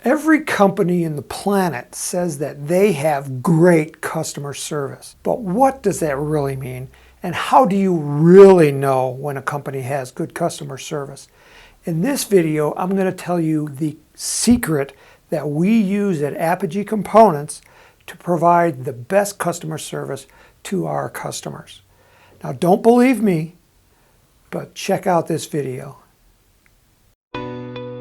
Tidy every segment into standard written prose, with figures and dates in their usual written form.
Every company in the planet says that they have great customer service. But what does that really mean? And how do you really know when a company has good customer service? In this video, I'm going to tell you the secret that we use at Apogee Components to provide the best customer service to our customers. Now, don't believe me, but check out this video.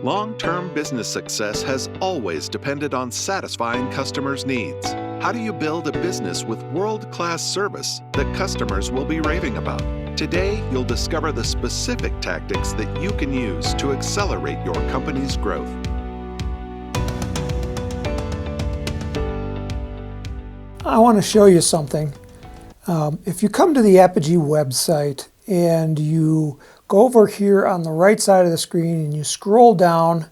Long-term business success has always depended on satisfying customers' needs. How do you build a business with world-class service that customers will be raving about? Today, you'll discover the specific tactics that you can use to accelerate your company's growth. I want to show you something. If you come to the Apogee website and you go over here on the right side of the screen and you scroll down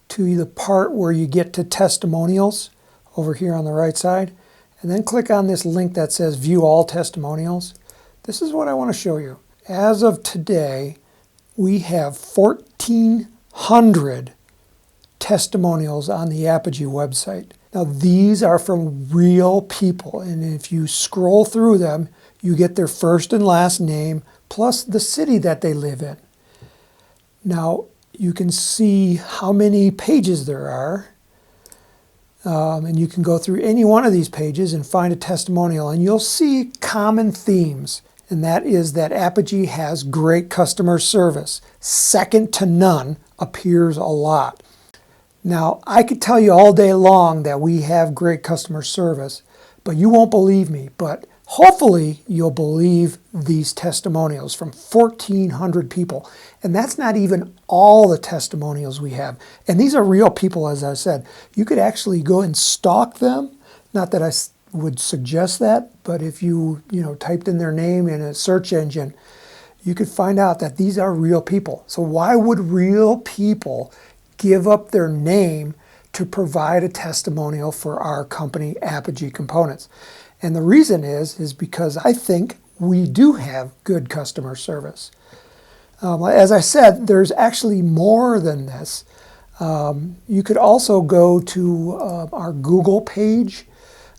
to the part where you get to testimonials over here on the right side, and then click on this link that says view all testimonials. This is what I want to show you. As of today, we have 1,400 testimonials on the Apogee website. Now these are from real people, and if you scroll through them, you get their first and last name plus the city that they live in. Now you can see how many pages there are, and you can go through any one of these pages and find a testimonial, and you'll see common themes, and that is that Apogee has great customer service. Second to none appears a lot. Now, I could tell you all day long that we have great customer service, but you won't believe me. But hopefully you'll believe these testimonials from 1,400 people. And that's not even all the testimonials we have. And these are real people, as I said. You could actually go and stalk them. Not that I would suggest that, but if you typed in their name in a search engine, you could find out that these are real people. So why would real people give up their name to provide a testimonial for our company, Apogee Components? And the reason is because I think we do have good customer service. As I said, there's actually more than this. You could also go to our Google page,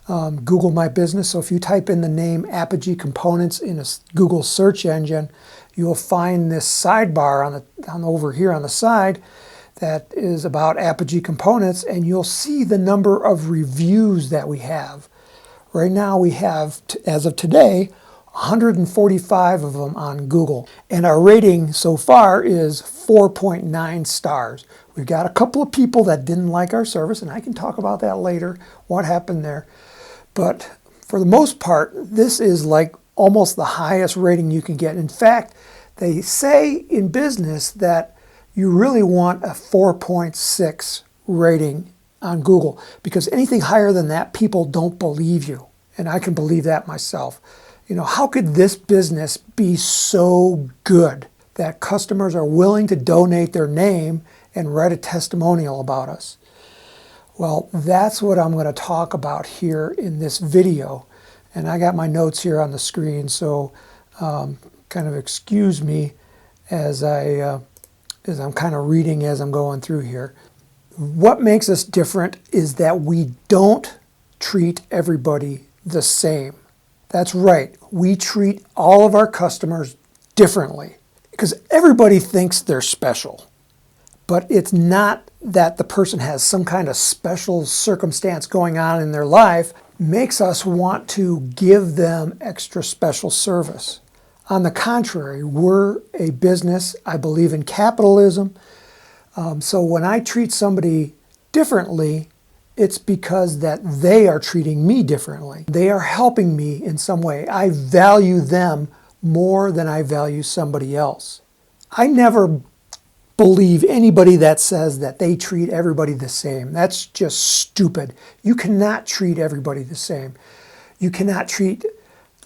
Google My Business. So if you type in the name Apogee Components in a Google search engine, you'll find this sidebar on over here on the side that is about Apogee Components, and you'll see the number of reviews that we have. Right now we have, as of today, 145 of them on Google. And our rating so far is 4.9 stars. We've got a couple of people that didn't like our service, and I can talk about that later, what happened there. But for the most part, this is like almost the highest rating you can get. In fact, they say in business that you really want a 4.6 rating on Google, because anything higher than that, people don't believe you. And I can believe that myself. How could this business be so good that customers are willing to donate their name and write a testimonial about us? Well, that's what I'm going to talk about here in this video. And I got my notes here on the screen, so kind of excuse me as I'm kind of reading as I'm going through here. What makes us different is that we don't treat everybody the same. That's right, we treat all of our customers differently because everybody thinks they're special. But it's not that the person has some kind of special circumstance going on in their life makes us want to give them extra special service. On the contrary, we're a business. I believe in capitalism. So when I treat somebody differently, it's because that they are treating me differently. They are helping me in some way. I value them more than I value somebody else. I never believe anybody that says that they treat everybody the same. That's just stupid. You cannot treat everybody the same. You cannot treat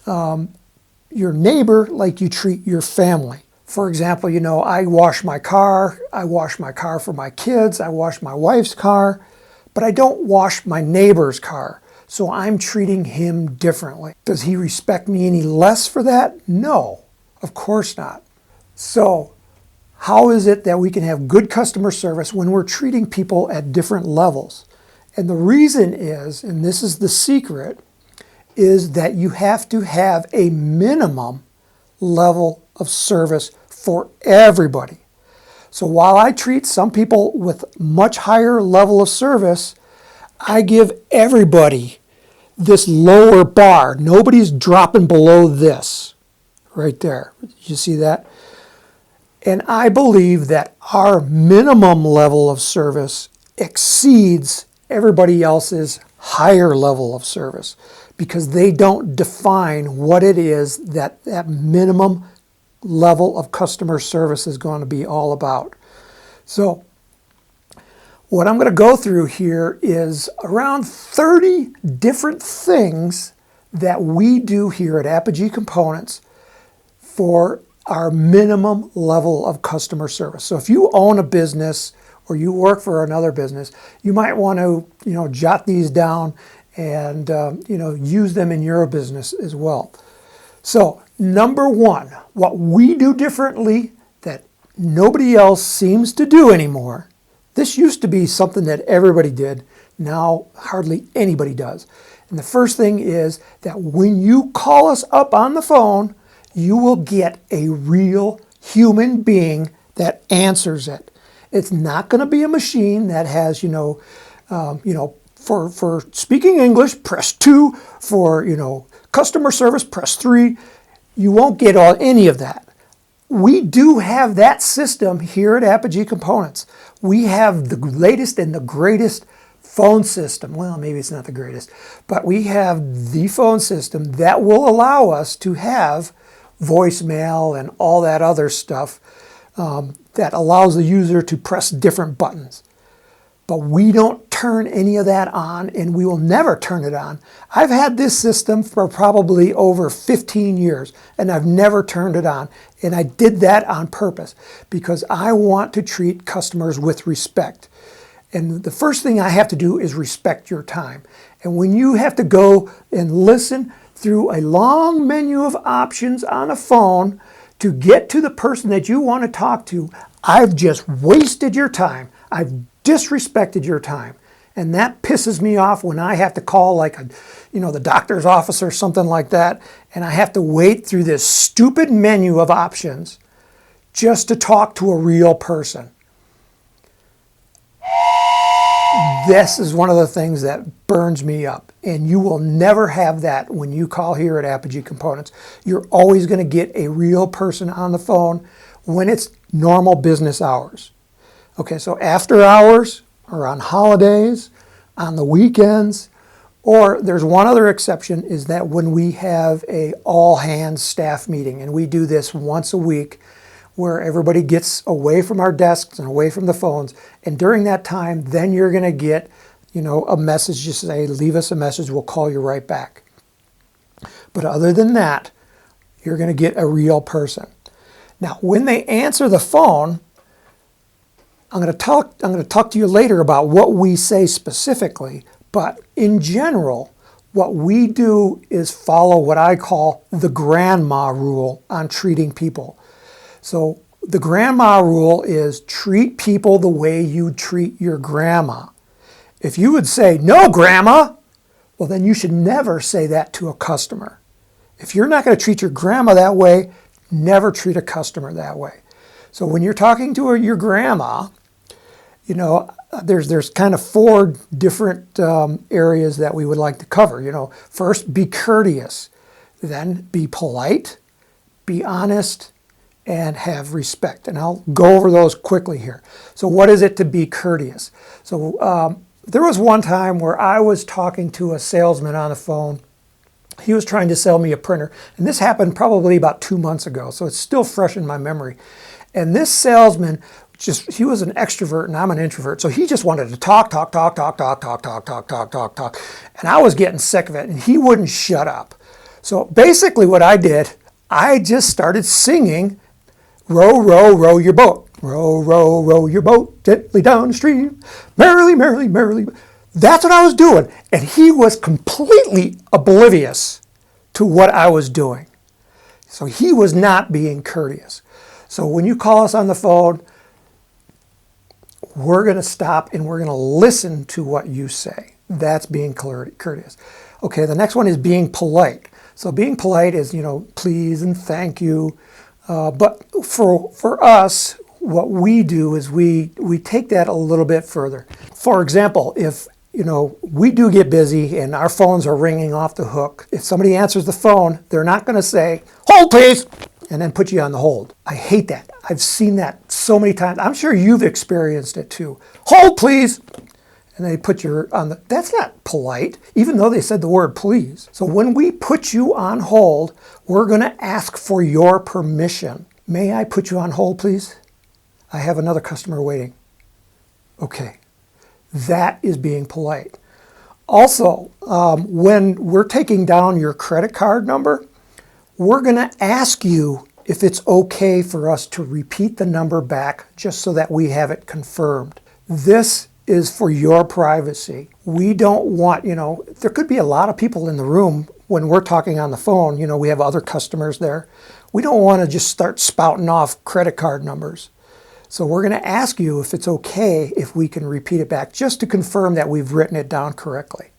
your neighbor like you treat your family. For example, I wash my car for my kids, I wash my wife's car, but I don't wash my neighbor's car. So I'm treating him differently. Does he respect me any less for that? No, of course not. So how is it that we can have good customer service when we're treating people at different levels? And the reason is, and this is the secret, is that you have to have a minimum level of service for everybody. So while I treat some people with much higher level of service, I give everybody this lower bar. Nobody's dropping below this right there. You see that? And I believe that our minimum level of service exceeds everybody else's higher level of service because they don't define what it is that that minimum level of customer service is going to be all about. So what I'm going to go through here is around 30 different things that we do here at Apogee Components for our minimum level of customer service. So if you own a business or you work for another business, you might want to, jot these down and, use them in your business as well. So number one, what we do differently that nobody else seems to do anymore. This used to be something that everybody did. Now hardly anybody does. And the first thing is that when you call us up on the phone, you will get a real human being that answers it. It's not going to be a machine that has, for speaking English, press 2. For, customer service, press 3. You won't get any of that. We do have that system here at Apogee Components. We have the latest and the greatest phone system. Well, maybe it's not the greatest, but we have the phone system that will allow us to have voicemail and all that other stuff that allows the user to press different buttons. But we don't turn any of that on, and we will never turn it on. I've had this system for probably over 15 years, and I've never turned it on. And I did that on purpose because I want to treat customers with respect. And the first thing I have to do is respect your time. And when you have to go and listen through a long menu of options on a phone to get to the person that you want to talk to, I've just wasted your time. I've disrespected your time. And that pisses me off when I have to call the doctor's office or something like that, and I have to wait through this stupid menu of options just to talk to a real person. This is one of the things that burns me up, and you will never have that when you call here at Apogee Components. You're always going to get a real person on the phone when it's normal business hours. Okay, so after hours or on holidays, on the weekends, or there's one other exception is that when we have a all hands staff meeting, and we do this once a week where everybody gets away from our desks and away from the phones, and during that time, then you're going to get, a message, just say, leave us a message, we'll call you right back. But other than that, you're going to get a real person. Now, when they answer the phone, I'm going to talk to you later about what we say specifically, but in general, what we do is follow what I call the grandma rule on treating people. So the grandma rule is treat people the way you treat your grandma. If you would say, "No, grandma," well, then you should never say that to a customer. If you're not going to treat your grandma that way, never treat a customer that way. So when you're talking to your grandma, there's kind of 4 different areas that we would like to cover. First, be courteous. Then be polite, be honest, and have respect. And I'll go over those quickly here. So what is it to be courteous? So there was one time where I was talking to a salesman on the phone. He was trying to sell me a printer. And this happened probably about 2 months ago, so it's still fresh in my memory. And this salesman, he was an extrovert and I'm an introvert. So he just wanted to talk. And I was getting sick of it, and he wouldn't shut up. So basically what I did, I just started singing, "Row, row, row your boat. Row, row, row your boat gently down the stream. Merrily, merrily, merrily." That's what I was doing. And he was completely oblivious to what I was doing. So he was not being courteous. So when you call us on the phone, we're going to stop and we're going to listen to what you say. That's being courteous. Okay, the next one is being polite. So being polite is, please and thank you. But for us, what we do is we take that a little bit further. For example, if we do get busy and our phones are ringing off the hook, if somebody answers the phone, they're not going to say, "Hold please," and then put you on the hold. I hate that. I've seen that so many times. I'm sure you've experienced it too. "Hold please." And they put you on the, that's not polite, even though they said the word please. So when we put you on hold, we're going to ask for your permission. "May I put you on hold, please? I have another customer waiting." Okay, that is being polite. Also, when we're taking down your credit card number, we're going to ask you if it's okay for us to repeat the number back just so that we have it confirmed. This is for your privacy. We don't want, there could be a lot of people in the room when we're talking on the phone. We have other customers there. We don't want to just start spouting off credit card numbers. So we're going to ask you if it's okay if we can repeat it back just to confirm that we've written it down correctly.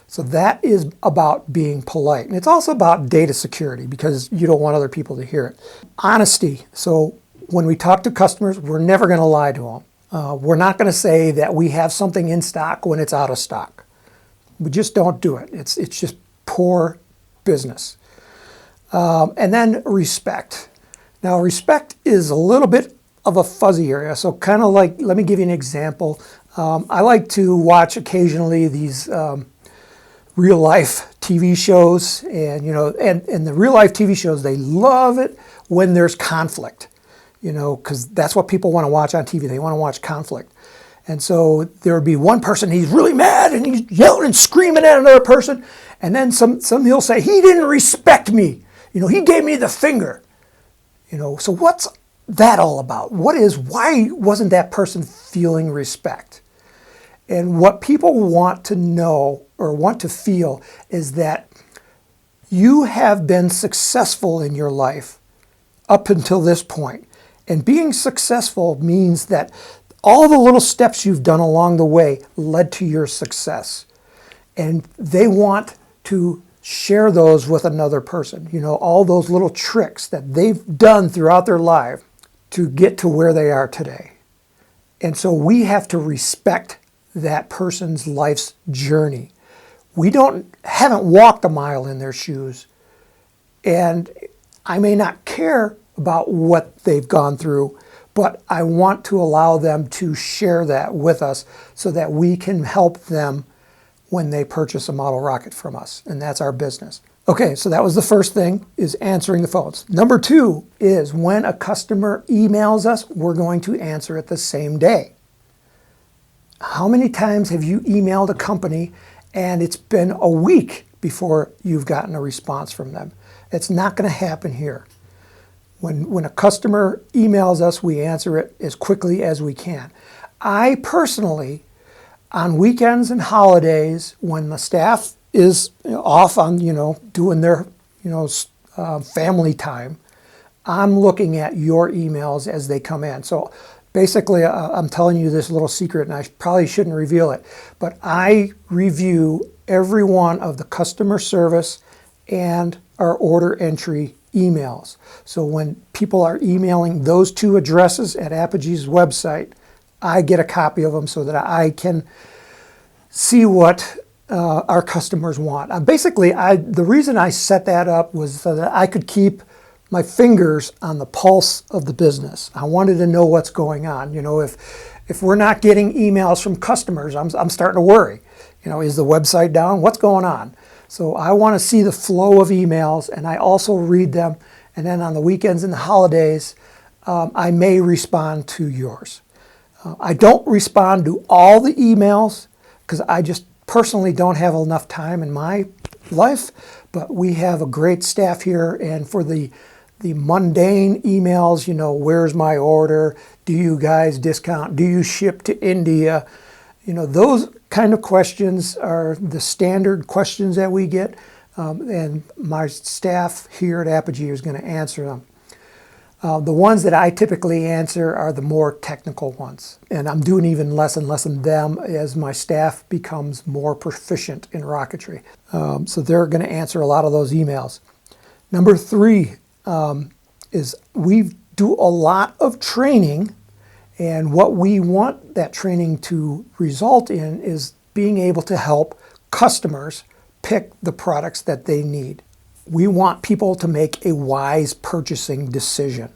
So that is about being polite. And it's also about data security because you don't want other people to hear it. Honesty. So when we talk to customers, we're never going to lie to them. We're not going to say that we have something in stock when it's out of stock. We just don't do it. It's just poor business. And then respect. Now, respect is a little bit of a fuzzy area. So kind of like, let me give you an example. I like to watch occasionally these real life TV shows, and and the real life TV shows, they love it when there's conflict. Because that's what people want to watch on TV. They want to watch conflict. And so there would be one person, he's really mad and he's yelling and screaming at another person. And then some he'll say, "He didn't respect me. He gave me the finger." So what's that all about? Why wasn't that person feeling respect? And what people want to know or want to feel is that you have been successful in your life up until this point. And being successful means that all the little steps you've done along the way led to your success. And they want to share those with another person. All those little tricks that they've done throughout their life to get to where they are today. And so we have to respect that person's life's journey. We haven't walked a mile in their shoes. And I may not care about what they've gone through, but I want to allow them to share that with us so that we can help them when they purchase a model rocket from us, and that's our business. Okay, so that was the first thing, is answering the phones. Number 2 is when a customer emails us, we're going to answer it the same day. How many times have you emailed a company and it's been a week before you've gotten a response from them? It's not going to happen here. When a customer emails us, we answer it as quickly as we can. I personally, on weekends and holidays, when the staff is off on, doing their, family time, I'm looking at your emails as they come in. So basically, I'm telling you this little secret, and I probably shouldn't reveal it, but I review every one of the customer service and our order entry emails. So when people are emailing those 2 addresses at Apogee's website, I get a copy of them so that I can see what our customers want. Basically, the reason I set that up was so that I could keep my fingers on the pulse of the business. I wanted to know what's going on. If we're not getting emails from customers, I'm starting to worry. Is the website down? What's going on? So I want to see the flow of emails, and I also read them. And then on the weekends and the holidays, I may respond to yours. I don't respond to all the emails because I just personally don't have enough time in my life. But we have a great staff here, and for the mundane emails, where's my order? Do you guys discount? Do you ship to India? Those kind of questions are the standard questions that we get, and my staff here at Apogee is going to answer them. The ones that I typically answer are the more technical ones. And I'm doing even less and less of them as my staff becomes more proficient in rocketry. So they're going to answer a lot of those emails. Number 3 is we do a lot of training. And what we want that training to result in is being able to help customers pick the products that they need. We want people to make a wise purchasing decision.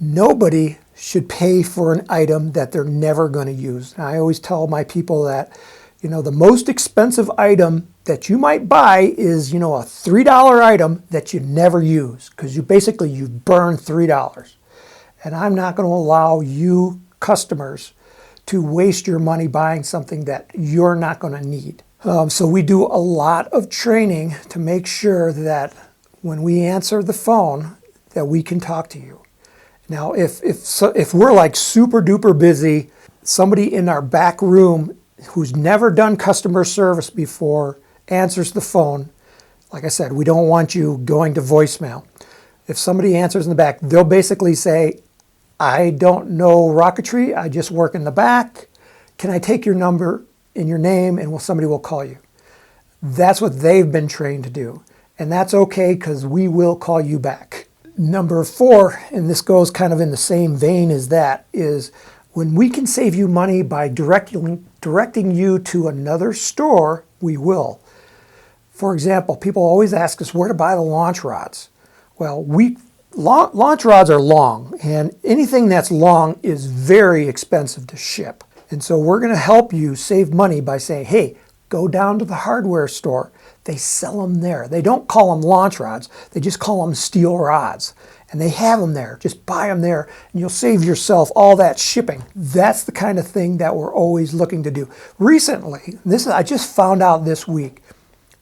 Nobody should pay for an item that they're never going to use. And I always tell my people that, the most expensive item that you might buy is, a $3 item that you never use, because you burn $3. And I'm not going to allow you customers to waste your money buying something that you're not going to need. So we do a lot of training to make sure that when we answer the phone, that we can talk to you. Now, if we're like super duper busy, somebody in our back room who's never done customer service before answers the phone, like I said, we don't want you going to voicemail. If somebody answers in the back, they'll basically say, I don't know rocketry, I just work in the back. Can I take your number and your name and somebody will call you? That's what they've been trained to do. And that's okay, because we will call you back. Number 4, and this goes kind of in the same vein as that, is when we can save you money by directing you to another store, we will. For example, people always ask us where to buy the launch rods. Well, launch rods are long, and anything that's long is very expensive to ship. And so we're going to help you save money by saying, hey, go down to the hardware store. They sell them there. They don't call them launch rods. They just call them steel rods. And they have them there. Just buy them there, and you'll save yourself all that shipping. That's the kind of thing that we're always looking to do. Recently, I just found out this week,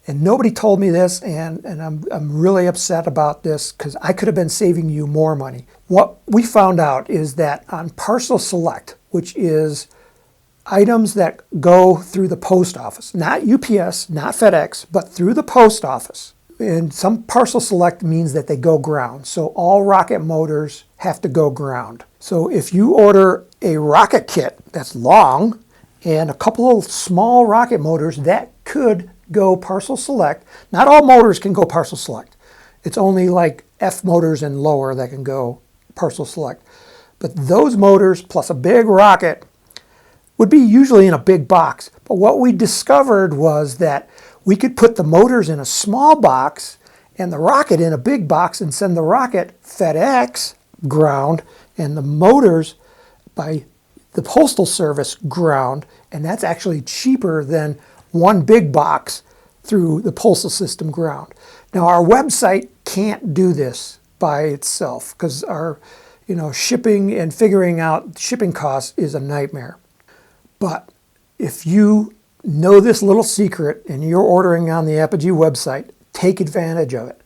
and nobody told me this, and I'm really upset about this, because I could have been saving you more money. What we found out is that on Parcel Select, which is items that go through the post office, not UPS, not FedEx, but through the post office. And some Parcel Select means that they go ground. So all rocket motors have to go ground. So if you order a rocket kit that's long and a couple of small rocket motors, that could go Parcel Select. Not all motors can go Parcel Select. It's only like F motors and lower that can go Parcel Select. But those motors plus a big rocket would be usually in a big box. But what we discovered was that we could put the motors in a small box and the rocket in a big box and send the rocket FedEx ground and the motors by the Postal Service ground. And that's actually cheaper than one big box through the postal system ground. Now, our website can't do this by itself, because our shipping and figuring out shipping costs is a nightmare. But if you know this little secret and you're ordering on the Apogee website, take advantage of it.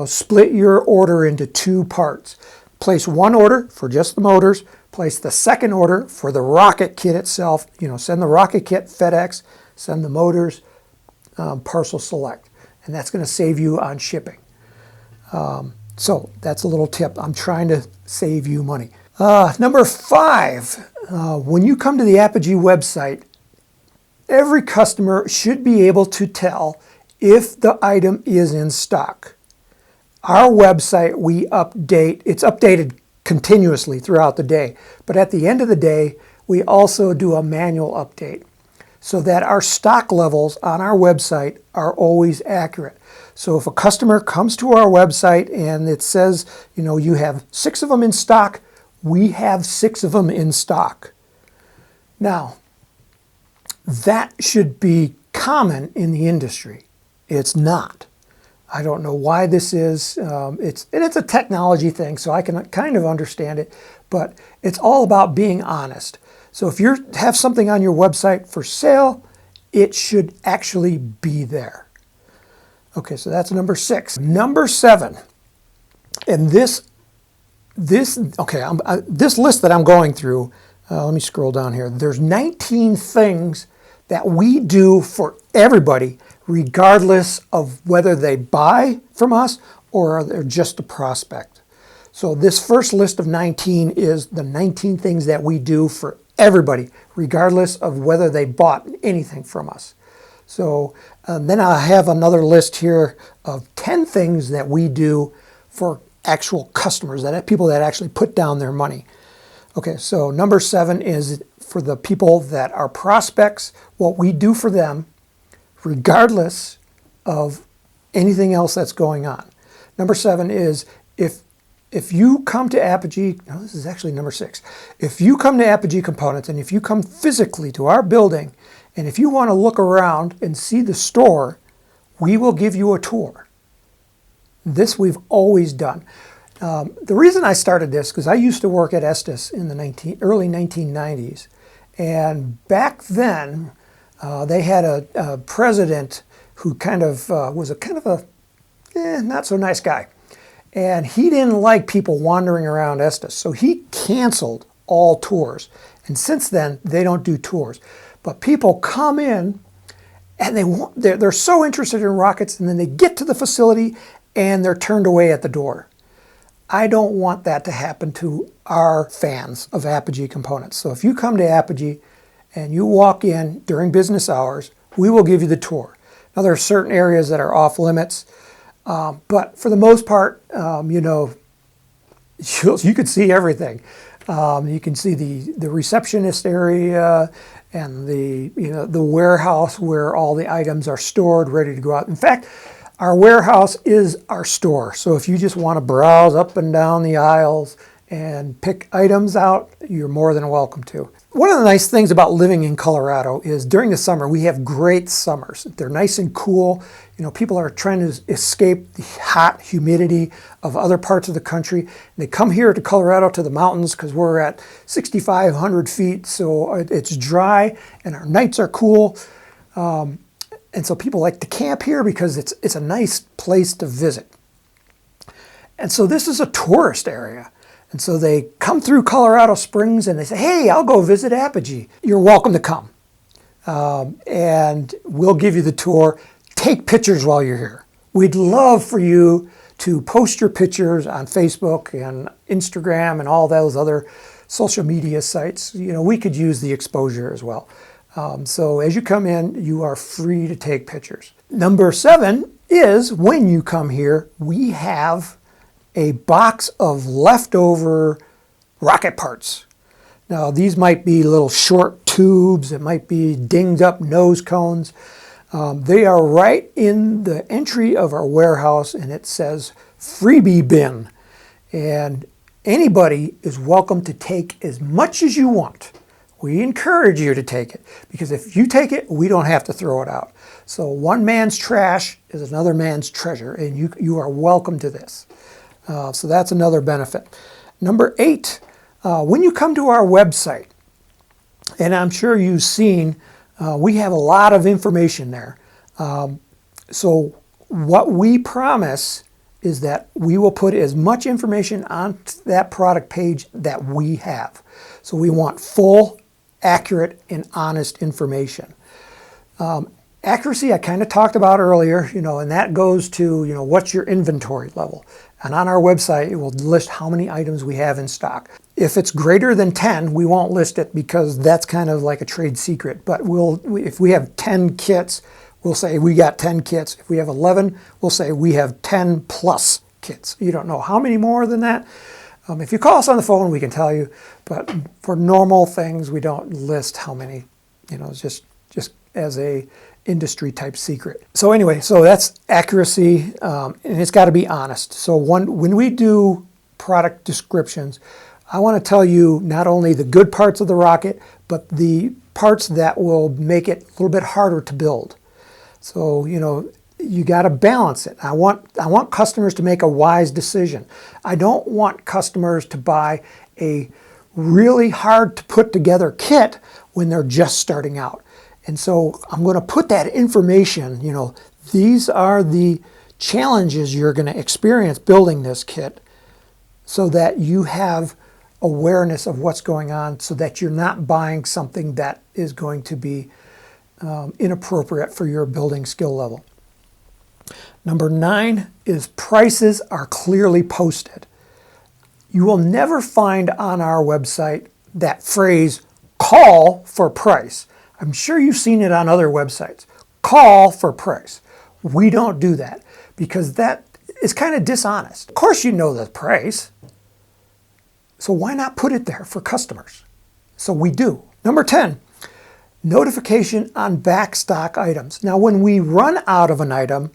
Split your order into 2 parts. Place one order for just the motors, place the second order for the rocket kit itself. Send the rocket kit FedEx, send the motors Parcel Select. And that's going to save you on shipping. So that's a little tip. I'm trying to save you money. Number 5, when you come to the Apogee website, every customer should be able to tell if the item is in stock. Our website, it's updated continuously throughout the day. But at the end of the day, we also do a manual update so that our stock levels on our website are always accurate. So if a customer comes to our website and it says, you have 6 of them in stock, we have 6 of them in stock. Now, that should be common in the industry. It's not. I don't know why this is. It's a technology thing, so I can kind of understand it, but it's all about being honest. So if you have something on your website for sale, it should actually be there. Okay, so that's number 6. Number 7, and this list that I'm going through, let me scroll down here. There's 19 things that we do for everybody, regardless of whether they buy from us or they're just a prospect. So this first list of 19 is the 19 things that we do for everybody, regardless of whether they bought anything from us. So then I have another list here of 10 things that we do for actual customers, that people that actually put down their money. Okay, so number 7 is for the people that are prospects, what we do for them, regardless of anything else that's going on. Number 7 is if you come to Apogee, no, this is actually number 6. If you come to Apogee Components and if you come physically to our building and if you want to look around and see the store, we will give you a tour. This we've always done. The reason I started this, because I used to work at Estes in the early 1990s. And back then, they had a president who kind of was a not so nice guy. And he didn't like people wandering around Estes. So he canceled all tours. And since then, they don't do tours. But people come in and they're so interested in rockets, and then they get to the facility and they're turned away at the door. I don't want that to happen to our fans of Apogee Components. So if you come to Apogee and you walk in during business hours, we will give you the tour. Now there are certain areas that are off limits, but for the most part, you could see everything. You can see the receptionist area and the warehouse where all the items are stored, ready to go out. In fact, our warehouse is our store. So if you just want to browse up and down the aisles and pick items out, you're more than welcome to. One of the nice things about living in Colorado is during the summer, we have great summers. They're nice and cool. People are trying to escape the hot humidity of other parts of the country. And they come here to Colorado, to the mountains, because we're at 6,500 feet. So it's dry and our nights are cool. And so people like to camp here because it's a nice place to visit. And so this is a tourist area. And so they come through Colorado Springs and they say, hey, I'll go visit Apogee. You're welcome to come. And we'll give you the tour. Take pictures while you're here. We'd love for you to post your pictures on Facebook and Instagram and all those other social media sites. We could use the exposure as well. So as you come in, you are free to take pictures. Number 7 is when you come here, we have a box of leftover rocket parts. Now these might be little short tubes, it might be dinged up nose cones. They are right in the entry of our warehouse and it says Freebie bin. And anybody is welcome to take as much as you want. We encourage you to take it because if you take it, we don't have to throw it out. So one man's trash is another man's treasure, and you are welcome to this. So that's another benefit. Number 8, when you come to our website, and I'm sure you've seen, we have a lot of information there. So what we promise is that we will put as much information on that product page that we have. So we want full, accurate, and honest information. Accuracy I kind of talked about earlier, and that goes to, what's your inventory level. And on our website, it will list how many items we have in stock. If it's greater than 10, we won't list it because that's kind of like a trade secret. But if we have 10 kits, we'll say we got 10 kits. If we have 11, we'll say we have 10 plus kits. You don't know how many more than that. If you call us on the phone, we can tell you. But for normal things, we don't list how many. It's just as a industry type secret. So anyway, so that's accuracy, and it's got to be honest. So when we do product descriptions, I want to tell you not only the good parts of the rocket, but the parts that will make it a little bit harder to build. So you got to balance it. I want customers to make a wise decision. I don't want customers to buy a really hard to put together kit when they're just starting out. And so I'm going to put that information, these are the challenges you're going to experience building this kit so that you have awareness of what's going on so that you're not buying something that is going to be inappropriate for your building skill level. Number 9 is prices are clearly posted. You will never find on our website that phrase, call for price. I'm sure you've seen it on other websites. Call for price. We don't do that because that is kind of dishonest. Of course you know the price, so why not put it there for customers? So we do. Number 10, notification on back stock items. Now when we run out of an item,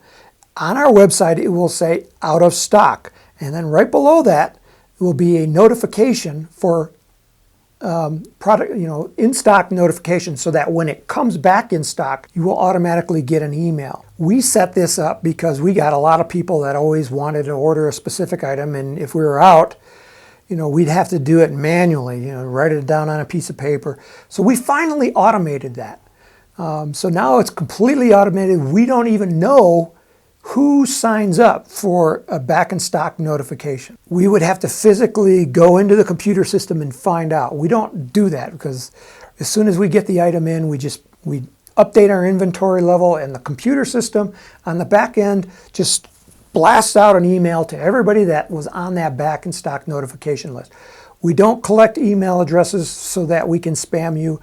on our website it will say out of stock, and then right below that it will be a notification for product, in stock notification, so that when it comes back in stock, you will automatically get an email. We set this up because we got a lot of people that always wanted to order a specific item, and if we were out, we'd have to do it manually, write it down on a piece of paper. So we finally automated that. So now it's completely automated. We don't even know who signs up for a back in stock notification. We would have to physically go into the computer system and find out. We don't do that because as soon as we get the item in, we update our inventory level, and the computer system on the back end just blasts out an email to everybody that was on that back in stock notification list. We don't collect email addresses so that we can spam you.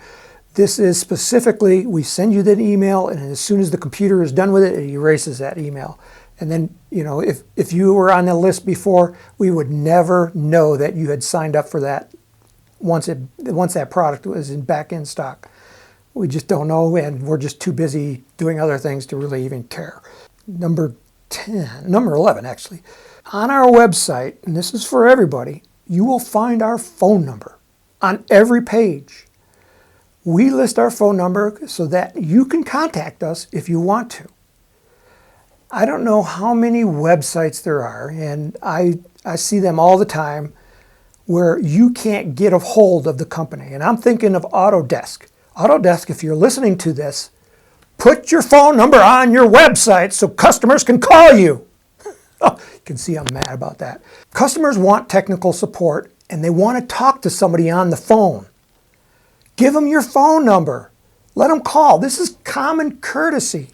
This is specifically, we send you that email, and as soon as the computer is done with it, it erases that email. And then, if you were on the list before, we would never know that you had signed up for that once that product was back in stock. We just don't know, and we're just too busy doing other things to really even care. Number 11 actually. On our website, and this is for everybody, you will find our phone number on every page. We list our phone number so that you can contact us if you want to. I don't know how many websites there are, and I see them all the time, where you can't get a hold of the company. And I'm thinking of Autodesk. Autodesk, if you're listening to this, put your phone number on your website so customers can call you. Oh, you can see I'm mad about that. Customers want technical support, and they want to talk to somebody on the phone. Give them your phone number. Let them call. This is common courtesy.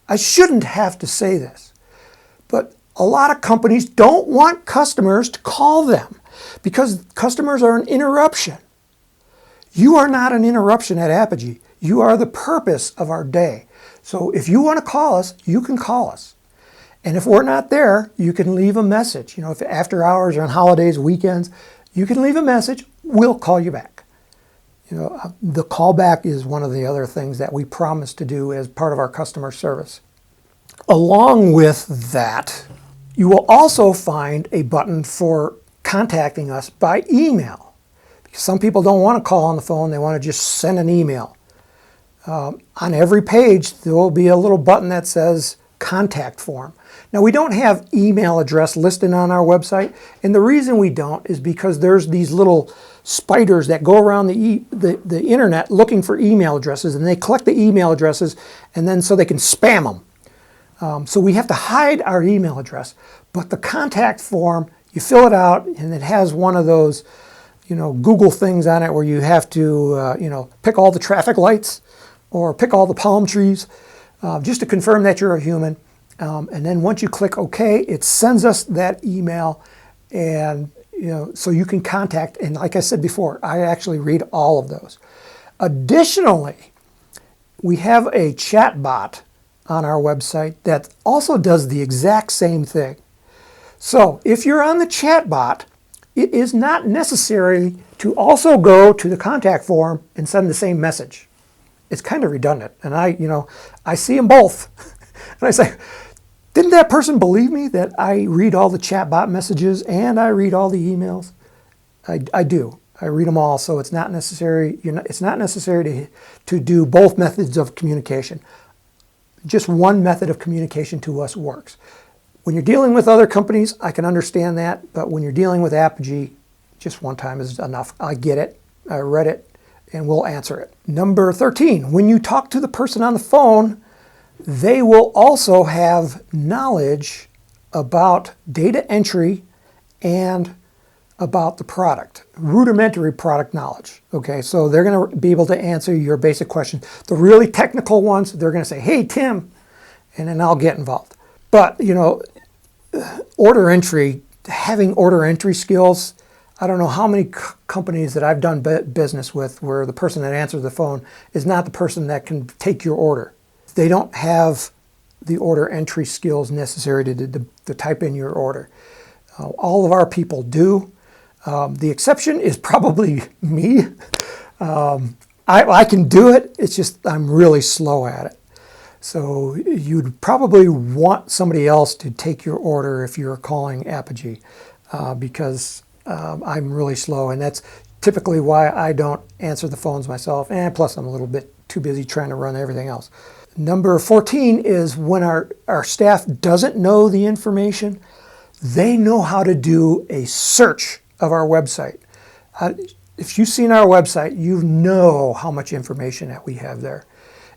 I shouldn't have to say this, but a lot of companies don't want customers to call them because customers are an interruption. You are not an interruption at Apogee. You are the purpose of our day. So if you want to call us, you can call us. And if we're not there, you can leave a message. If after hours or on holidays, weekends, you can leave a message. We'll call you back. The callback is one of the other things that we promise to do as part of our customer service. Along with that, you will also find a button for contacting us by email. Because some people don't want to call on the phone, they want to just send an email. On every page, there will be a little button that says contact form. Now, we don't have email address listed on our website, and the reason we don't is because there's these little spiders that go around the internet looking for email addresses, and they collect the email addresses, and then so they can spam them. So we have to hide our email address, but the contact form, you fill it out, and it has one of those, Google things on it where you have to, pick all the traffic lights or pick all the palm trees, just to confirm that you're a human. And then once you click OK, it sends us that email, and so you can contact. And like I said before, I actually read all of those. Additionally, we have a chat bot on our website that also does the exact same thing. So if you're on the chat bot, it is not necessary to also go to the contact form and send the same message. It's kind of redundant, and I see them both. And I say, didn't that person believe me that I read all the chatbot messages and I read all the emails? I do. I read them all, so it's not necessary. It's not necessary to do both methods of communication. Just one method of communication to us works. When you're dealing with other companies, I can understand that, but when you're dealing with Apogee, just one time is enough. I get it. I read it, and we'll answer it. Number 13, when you talk to the person on the phone, they will also have knowledge about data entry and about the product, rudimentary product knowledge. Okay, so they're going to be able to answer your basic questions. The really technical ones, they're going to say, hey, Tim, and then I'll get involved. But, order entry having order entry skills. I don't know how many companies that I've done business with where the person that answers the phone is not the person that can take your order. They don't have the order entry skills necessary to type in your order. All of our people do. The exception is probably me. I can do it, it's just I'm really slow at it. So you'd probably want somebody else to take your order if you're calling Apogee, because I'm really slow, and that's typically why I don't answer the phones myself, and plus I'm a little bit too busy trying to run everything else. Number 14 is when our staff doesn't know the information, they know how to do a search of our website. If you've seen our website, you know how much information that we have there.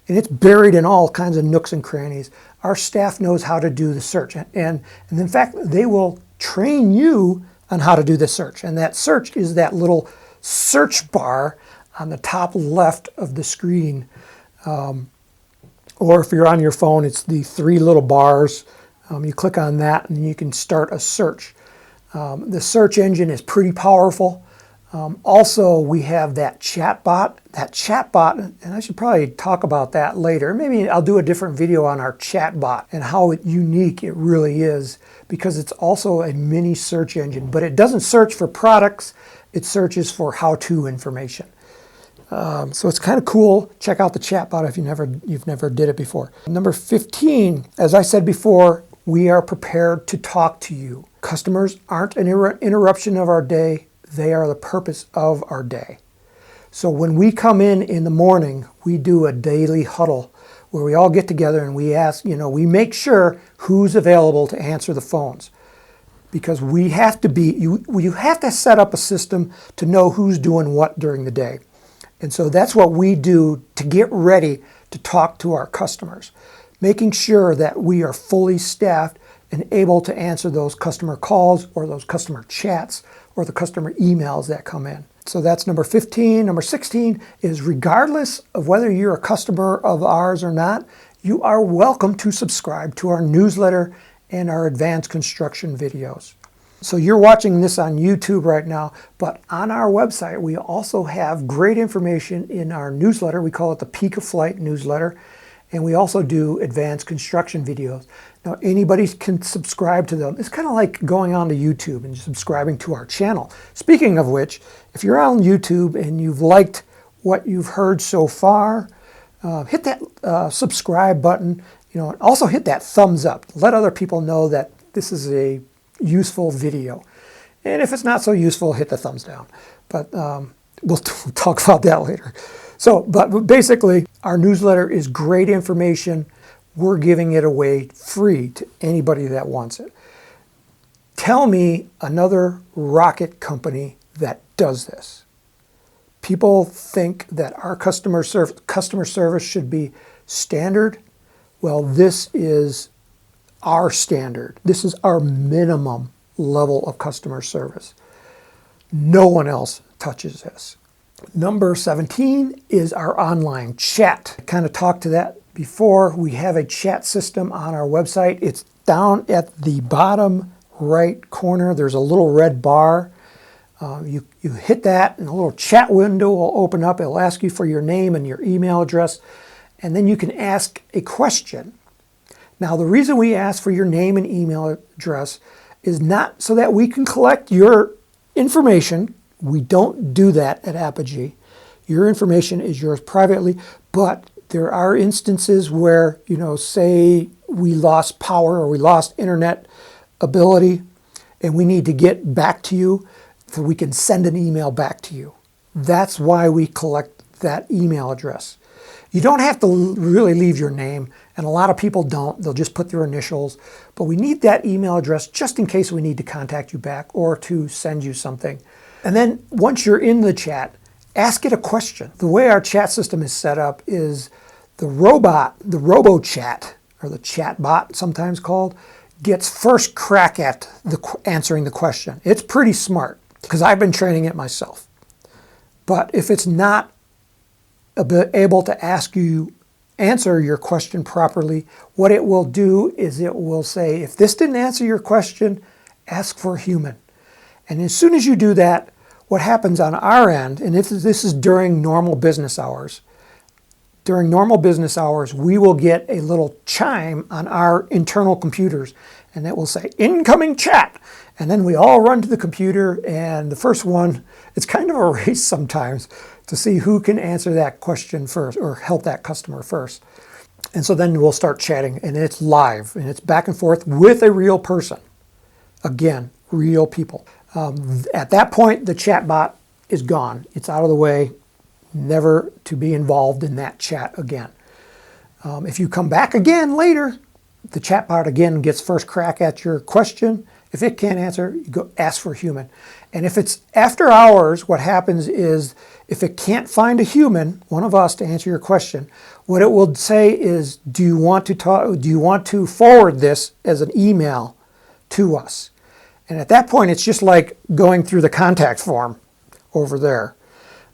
And it's buried in all kinds of nooks and crannies. Our staff knows how to do the search. And in fact, they will train you on how to do the search. And that search is that little search bar on the top left of the screen. Or if you're on your phone, it's the 3 little bars. You click on that and you can start a search. The search engine is pretty powerful. Also, we have that chat bot. That chat bot, and I should probably talk about that later. Maybe I'll do a different video on our chat bot and how unique it really is, because it's also a mini search engine, but it doesn't search for products, it searches for how-to information. So it's kind of cool. Check out the chat bot if you've never did it before. Number 15, as I said before, we are prepared to talk to you. Customers aren't an interruption of our day. They are the purpose of our day. So when we come in the morning, we do a daily huddle where we all get together and we ask, we make sure who's available to answer the phones. Because we have to you have to set up a system to know who's doing what during the day. And so that's what we do to get ready to talk to our customers, making sure that we are fully staffed and able to answer those customer calls or those customer chats or the customer emails that come in. So that's number 15. Number 16 is regardless of whether you're a customer of ours or not, you are welcome to subscribe to our newsletter and our advanced construction videos. So you're watching this on YouTube right now, but on our website, we also have great information in our newsletter. We call it the Peak of Flight newsletter. And we also do advanced construction videos. Now, anybody can subscribe to them. It's kind of like going on to YouTube and subscribing to our channel. Speaking of which, if you're on YouTube and you've liked what you've heard so far, hit that subscribe button. And also hit that thumbs up. Let other people know that this is a useful video. And if it's not so useful, hit the thumbs down. But we'll talk about that later. So, but basically, our newsletter is great information. We're giving it away free to anybody that wants it. Tell me another rocket company that does this. People think that our customer service should be standard. Well, this is our standard. This is our minimum level of customer service. No one else touches this. Number 17 is our online chat. I kind of talked to that before. We have a chat system on our website. It's down at the bottom right corner. There's a little red bar. You hit that and a little chat window will open up. It'll ask you for your name and your email address, and then you can ask a question. Now, the reason we ask for your name and email address is not so that we can collect your information. We don't do that at Apogee. Your information is yours privately, but there are instances where, say we lost power or we lost internet ability and we need to get back to you, so we can send an email back to you. That's why we collect that email address. You don't have to really leave your name, and a lot of people don't. They'll just put their initials, but we need that email address just in case we need to contact you back or to send you something. And then once you're in the chat, ask it a question. The way our chat system is set up is the robo chat, or the chat bot sometimes called, gets first crack at answering the question. It's pretty smart because I've been training it myself. But if it's not able to answer your question properly, what it will do is it will say, if this didn't answer your question, ask for a human. And as soon as you do that, what happens on our end, and if this is during normal business hours, we will get a little chime on our internal computers, and it will say, incoming chat. And then we all run to the computer, and the first one, it's kind of a race sometimes to see who can answer that question first or help that customer first. And so then we'll start chatting, and it's live, and it's back and forth with a real person. Again, real people. At that point, the chat bot is gone. It's out of the way, never to be involved in that chat again. If you come back again later, the chat bot again gets first crack at your question. If it can't answer, you go ask for a human. And if it's after hours, what happens is if it can't find a human, one of us, to answer your question, what it will say is, do you want to forward this as an email to us? And at that point, it's just like going through the contact form over there.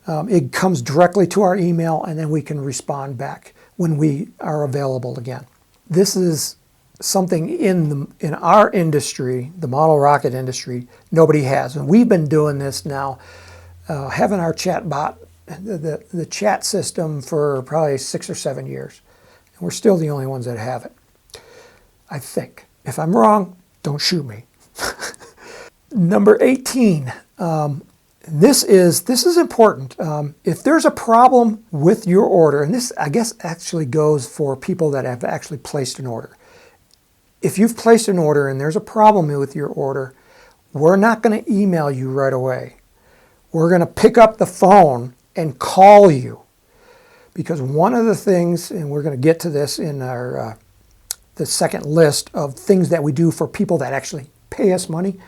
It comes directly to our email, and then we can respond back when we are available again. This is something in our industry, the model rocket industry, nobody has. And we've been doing this now, having our chat bot, the chat system, for probably 6 or 7 years. And we're still the only ones that have it, I think. If I'm wrong, don't shoot me. Number 18. This is important. If there's a problem with your order, and this, I guess, actually goes for people that have actually placed an order. If you've placed an order and there's a problem with your order, we're not going to email you right away. We're going to pick up the phone and call you. Because one of the things, and we're going to get to this in our the second list of things that we do for people that actually pay us money,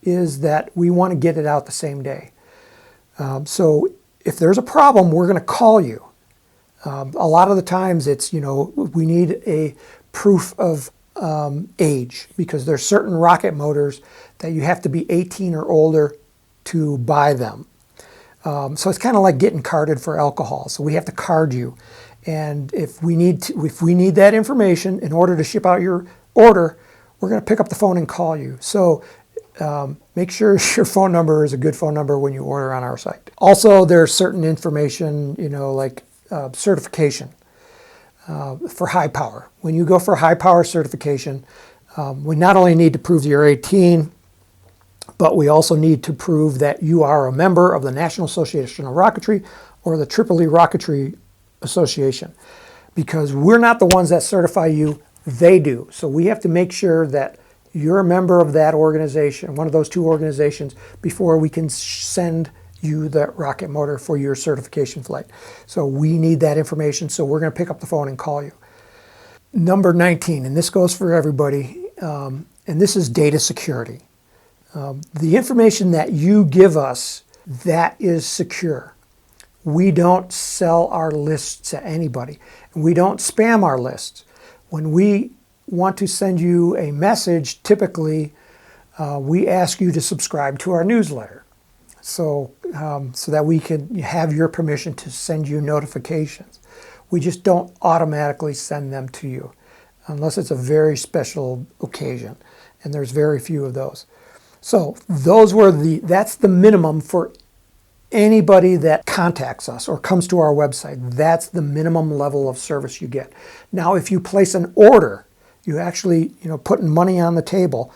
is that we want to get it out the same day. So if there's a problem, we're going to call you. A lot of the times it's, we need a proof of age, because there's certain rocket motors that you have to be 18 or older to buy them. So it's kind of like getting carded for alcohol. So we have to card you. And if we need that information in order to ship out your order, we're going to pick up the phone and call you. So make sure your phone number is a good phone number when you order on our site. Also, there's certain information, like certification for high power. When you go for high power certification, we not only need to prove that you're 18, but we also need to prove that you are a member of the National Association of Rocketry or the Tripoli Rocketry Association, because we're not the ones that certify you, they do. So we have to make sure that you're a member of that organization, one of those two organizations, before we can send you the rocket motor for your certification flight. So we need that information, so we're going to pick up the phone and call you. Number 19, and this goes for everybody, and this is data security. The information that you give us, that is secure. We don't sell our lists to anybody, and we don't spam our lists. When we want to send you a message, typically we ask you to subscribe to our newsletter, so that we can have your permission to send you notifications. We just don't automatically send them to you unless it's a very special occasion, and there's very few of those. So that's the minimum for anybody that contacts us or comes to our website. That's the minimum level of service you get. Now, if you place an order, you actually, putting money on the table,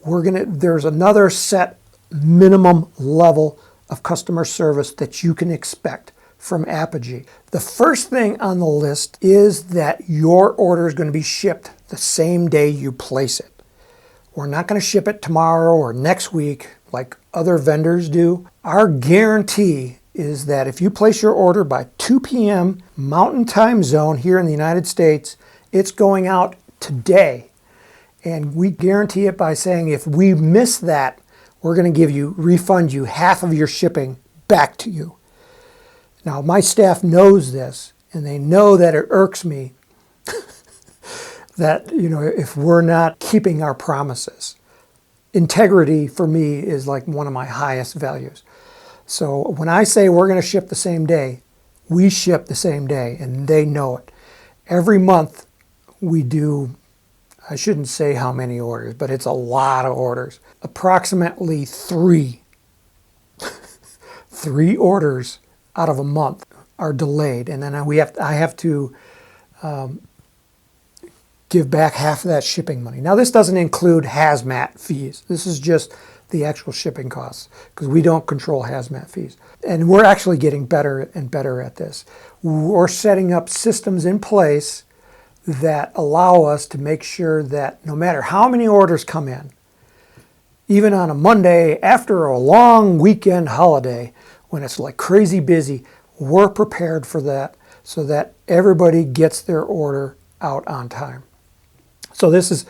there's another set minimum level of customer service that you can expect from Apogee. The first thing on the list is that your order is going to be shipped the same day you place it. We're not going to ship it tomorrow or next week like other vendors do. Our guarantee is that if you place your order by 2 p.m. Mountain Time Zone here in the United States, it's going out today. And we guarantee it by saying if we miss that, we're going to refund you half of your shipping back to you. Now, my staff knows this, and they know that it irks me that, if we're not keeping our promises. Integrity for me is like one of my highest values. So when I say we're going to ship the same day, we ship the same day, and they know it. Every month we do, I shouldn't say how many orders, but it's a lot of orders. Approximately three orders out of a month are delayed, and then I have to give back half of that shipping money. Now, this doesn't include hazmat fees. This is just the actual shipping costs, because we don't control hazmat fees. And we're actually getting better and better at this. We're setting up systems in place that allow us to make sure that no matter how many orders come in, even on a Monday after a long weekend holiday, when it's like crazy busy, we're prepared for that so that everybody gets their order out on time. So this is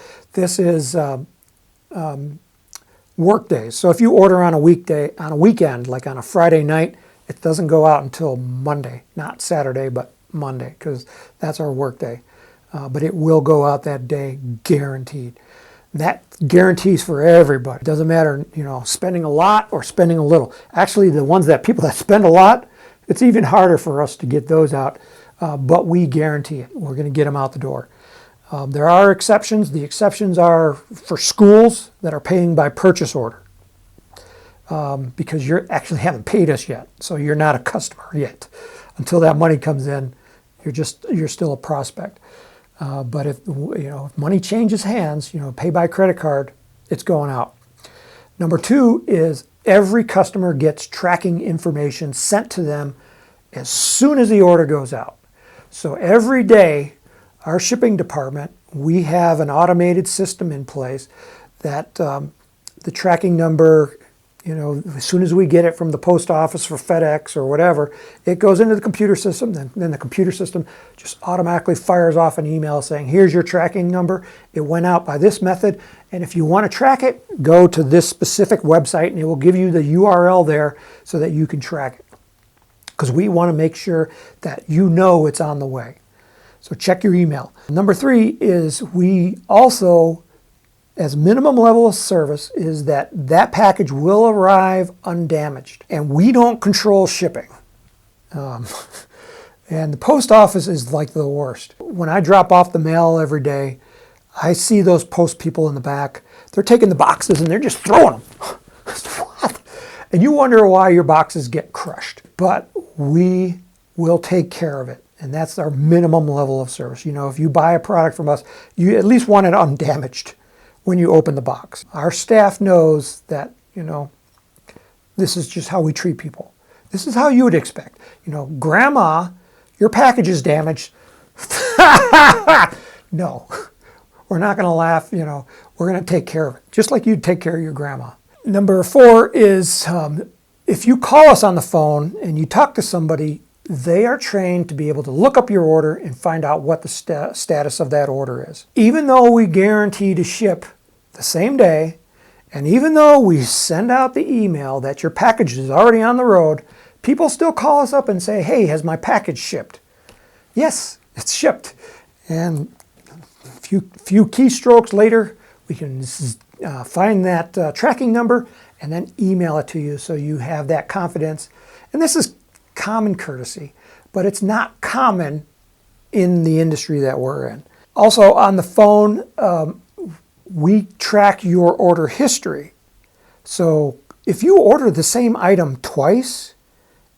work days. So if you order on a weekday, on a weekend, like on a Friday night, it doesn't go out until Monday, not Saturday, but Monday, because that's our work day. But it will go out that day, guaranteed. That guarantees for everybody. It doesn't matter, spending a lot or spending a little. Actually, the people that spend a lot, it's even harder for us to get those out, but we guarantee it. We're going to get them out the door. There are exceptions. The exceptions are for schools that are paying by purchase order, because you actually haven't paid us yet, so you're not a customer yet. Until that money comes in, you're still a prospect. But if if money changes hands, pay by credit card, it's going out. Number two is every customer gets tracking information sent to them as soon as the order goes out. So every day, our shipping department, we have an automated system in place that the tracking number, as soon as we get it from the post office for FedEx or whatever, it goes into the computer system. Then the computer system just automatically fires off an email saying, here's your tracking number. It went out by this method. And if you want to track it, go to this specific website and it will give you the URL there so that you can track it. Because we want to make sure that it's on the way. So check your email. Number three is we also, as minimum level of service, is that package will arrive undamaged. And we don't control shipping. And the post office is like the worst. When I drop off the mail every day, I see those post people in the back. They're taking the boxes and they're just throwing them. What? And you wonder why your boxes get crushed. But we will take care of it. And that's our minimum level of service. If you buy a product from us, you at least want it undamaged when you open the box. Our staff knows that, this is just how we treat people. This is how you would expect. Grandma, your package is damaged. No, we're not going to laugh. We're going to take care of it, just like you'd take care of your grandma. Number four is if you call us on the phone and you talk to somebody, they are trained to be able to look up your order and find out what the status of that order is. Even though we guarantee to ship the same day, and even though we send out the email that your package is already on the road, people still call us up and say, hey, has my package shipped? Yes, it's shipped. And a few keystrokes later, we can find that tracking number and then email it to you so you have that confidence. And this is common courtesy, but it's not common in the industry that we're in. Also on the phone, we track your order history. So if you order the same item twice,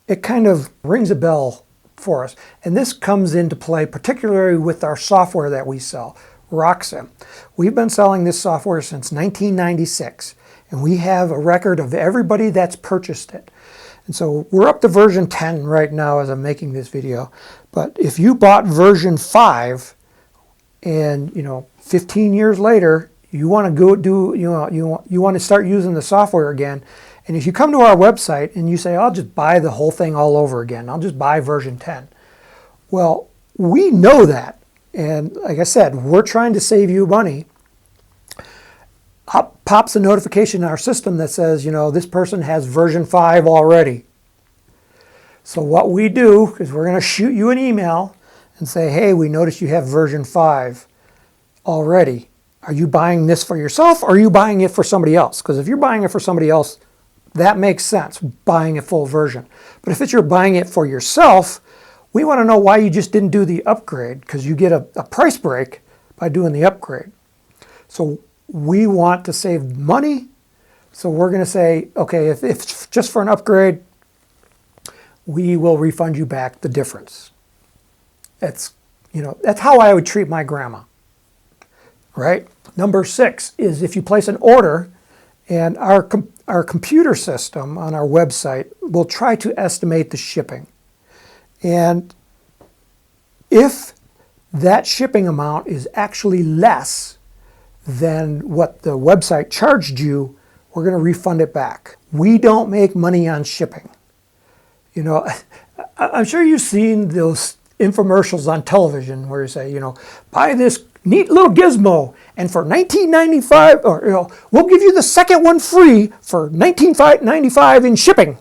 it kind of rings a bell for us. And this comes into play particularly with our software that we sell, Roxim. We've been selling this software since 1996, and we have a record of everybody that's purchased it. And so we're up to version 10 right now as I'm making this video. But if you bought version 5 and 15 years later you want to you want to start using the software again, and if you come to our website and you say, I'll just buy the whole thing all over again, I'll just buy version 10. Well, we know that. And like I said, we're trying to save you money. Up pops a notification in our system that says, this person has version 5 already. So what we do is we're going to shoot you an email and say, hey, we noticed you have version 5 already. Are you buying this for yourself or are you buying it for somebody else? Because if you're buying it for somebody else, that makes sense, buying a full version. But if you're buying it for yourself, we want to know why you just didn't do the upgrade, because you get a price break by doing the upgrade. So we want to save money. So we're going to say, okay, if just for an upgrade, we will refund you back the difference. That's how I would treat my grandma, right? Number 6 is if you place an order, and our computer system on our website will try to estimate the shipping. And if that shipping amount is actually less than what the website charged you, we're going to refund it back. We don't make money on shipping. I'm sure you've seen those infomercials on television where you say, buy this neat little gizmo, and for $19.95, or we'll give you the second one free for $19.95 in shipping.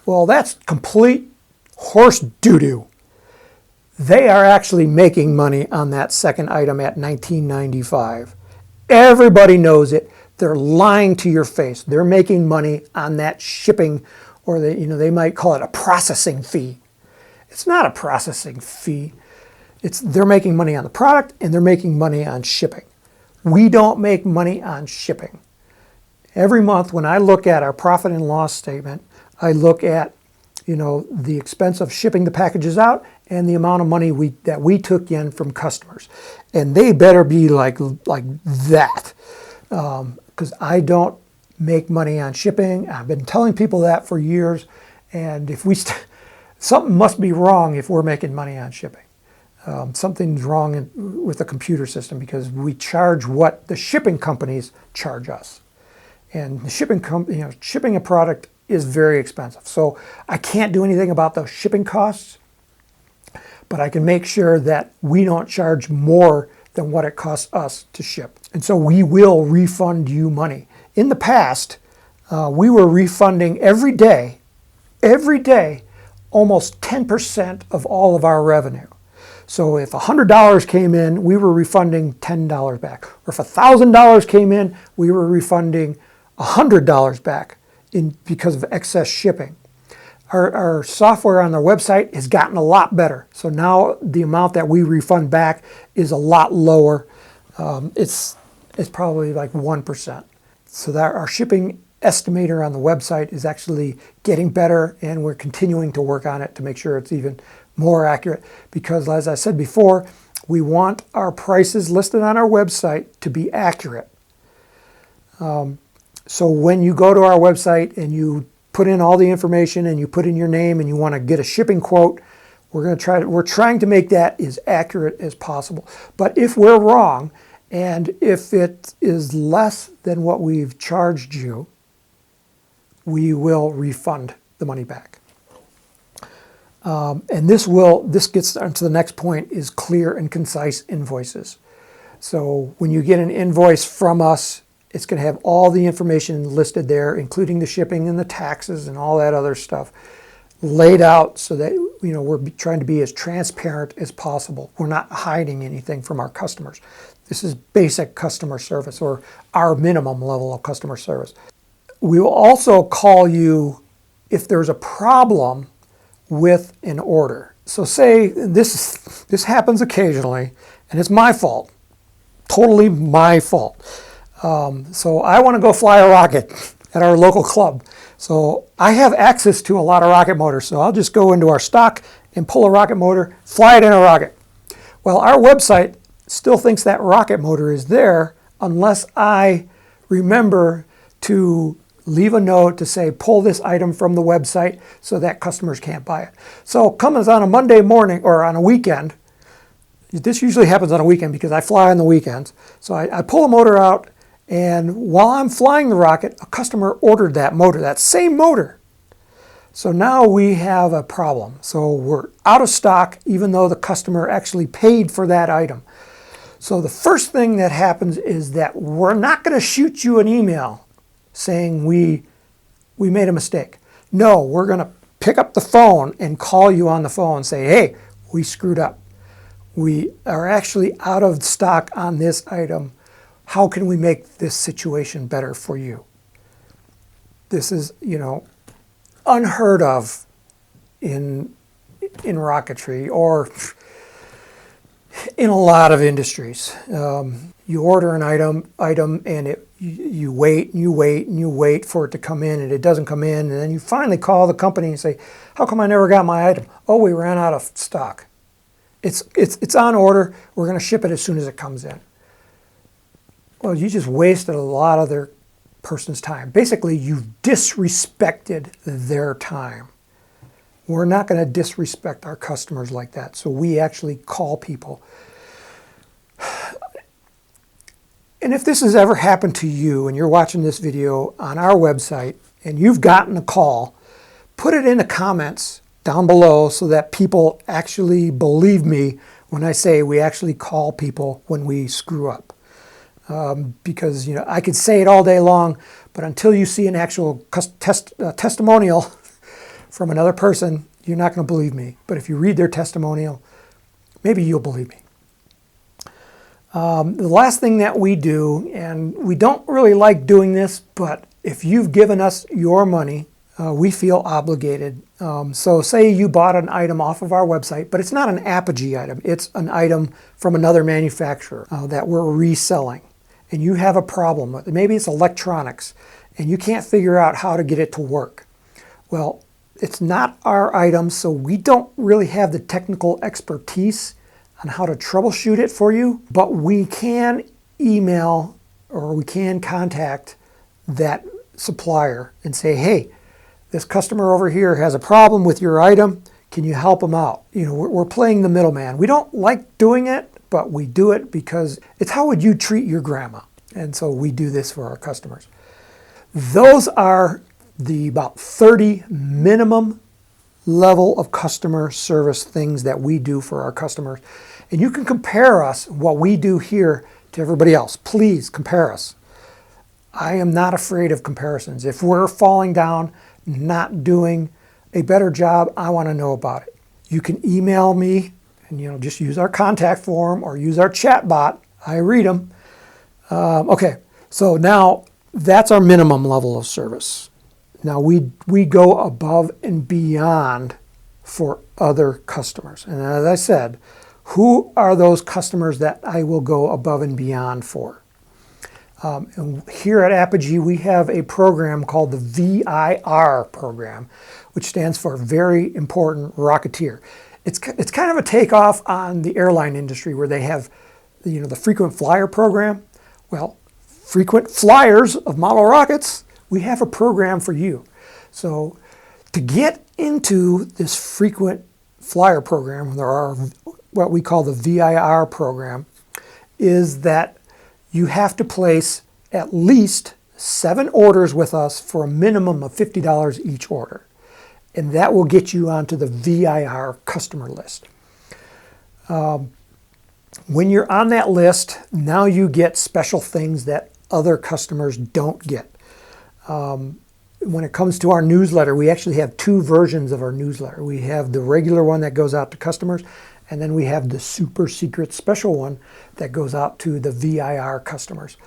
Well, that's complete horse doo-doo. They are actually making money on that second item at $19.95. Everybody knows it. They're lying to your face. They're making money on that shipping, or they might call it a processing fee. It's not a processing fee. They're making money on the product and they're making money on shipping. We don't make money on shipping. Every month when I look at our profit and loss statement, I look at the expense of shipping the packages out and the amount of money that we took in from customers. And they better be like that, because I don't make money on shipping. I've been telling people that for years, and if something must be wrong if we're making money on shipping. Something's wrong with the computer system, because we charge what the shipping companies charge us. And the shipping a product is very expensive. So I can't do anything about those shipping costs, but I can make sure that we don't charge more than what it costs us to ship. And so we will refund you money. In the past, we were refunding every day, almost 10% of all of our revenue. So if $100 came in, we were refunding $10 back. Or if $1,000 came in, we were refunding $100 back because of excess shipping. Our software on our website has gotten a lot better. So now the amount that we refund back is a lot lower. It's probably like 1%. So that our shipping estimator on the website is actually getting better, and we're continuing to work on it to make sure it's even more accurate, because as I said before, we want our prices listed on our website to be accurate. So when you go to our website and you put in all the information and you put in your name and you want to get a shipping quote, we're trying to make that as accurate as possible. But if we're wrong, and if it is less than what we've charged you, we will refund the money back. And this gets onto the next point, is clear and concise invoices. So when you get an invoice from us, it's going to have all the information listed there, including the shipping and the taxes and all that other stuff laid out, so that we're trying to be as transparent as possible. We're not hiding anything from our customers. This is basic customer service, or our minimum level of customer service. We will also call you if there's a problem with an order. So say this happens occasionally, and it's my fault, totally my fault. So I want to go fly a rocket at our local club. So I have access to a lot of rocket motors, so I'll just go into our stock and pull a rocket motor, fly it in a rocket. Well, our website still thinks that rocket motor is there unless I remember to leave a note to say, pull this item from the website so that customers can't buy it. So comes on a Monday morning or on a weekend. This usually happens on a weekend because I fly on the weekends. So I pull a motor out, and while I'm flying the rocket, a customer ordered that motor, that same motor. So now we have a problem. So we're out of stock, even though the customer actually paid for that item. So the first thing that happens is that we're not going to shoot you an email saying we made a mistake. No, we're going to pick up the phone and call you on the phone and say, hey, we screwed up. We are actually out of stock on this item. How can we make this situation better for you? This is, unheard of in rocketry, or in a lot of industries. You order an item and you wait and you wait and you wait for it to come in, and it doesn't come in, and then you finally call the company and say, how come I never got my item? Oh, we ran out of stock. It's on order. We're going to ship it as soon as it comes in. Well, you just wasted a lot of their person's time. Basically, you've disrespected their time. We're not going to disrespect our customers like that. So we actually call people. And if this has ever happened to you and you're watching this video on our website and you've gotten a call, put it in the comments down below so that people actually believe me when I say we actually call people when we screw up. Because I could say it all day long, but until you see an actual testimonial from another person, you're not going to believe me. But if you read their testimonial, maybe you'll believe me. The last thing that we do, and we don't really like doing this, but if you've given us your money, we feel obligated. So say you bought an item off of our website, but it's not an Apogee item. It's an item from another manufacturer that we're reselling. And you have a problem with it. Maybe it's electronics, and you can't figure out how to get it to work. Well, it's not our item, so we don't really have the technical expertise on how to troubleshoot it for you, but we can email or we can contact that supplier and say, hey, this customer over here has a problem with your item. Can you help them out? We're playing the middleman. We don't like doing it, but we do it because it's how would you treat your grandma? And so we do this for our customers. Those are the about 30 minimum level of customer service things that we do for our customers. And you can compare us, what we do here, to everybody else. Please compare us. I am not afraid of comparisons. If we're falling down, not doing a better job, I want to know about it. You can email me and just use our contact form or use our chat bot. I read them. Okay, so now that's our minimum level of service. Now we go above and beyond for other customers. And as I said, who are those customers that I will go above and beyond for? And here at Apogee, we have a program called the VIR program, which stands for Very Important Rocketeer. It's kind of a takeoff on the airline industry where they have the frequent flyer program. Well, frequent flyers of model rockets, we have a program for you. So to get into this frequent flyer program, there are what we call the VIR program, is that you have to place at least 7 orders with us for a minimum of $50 each order. And that will get you onto the VIR customer list. When you're on that list, now you get special things that other customers don't get. When it comes to our newsletter, we actually have 2 versions of our newsletter. We have the regular one that goes out to customers, and then we have the super secret special one that goes out to the VIR customers.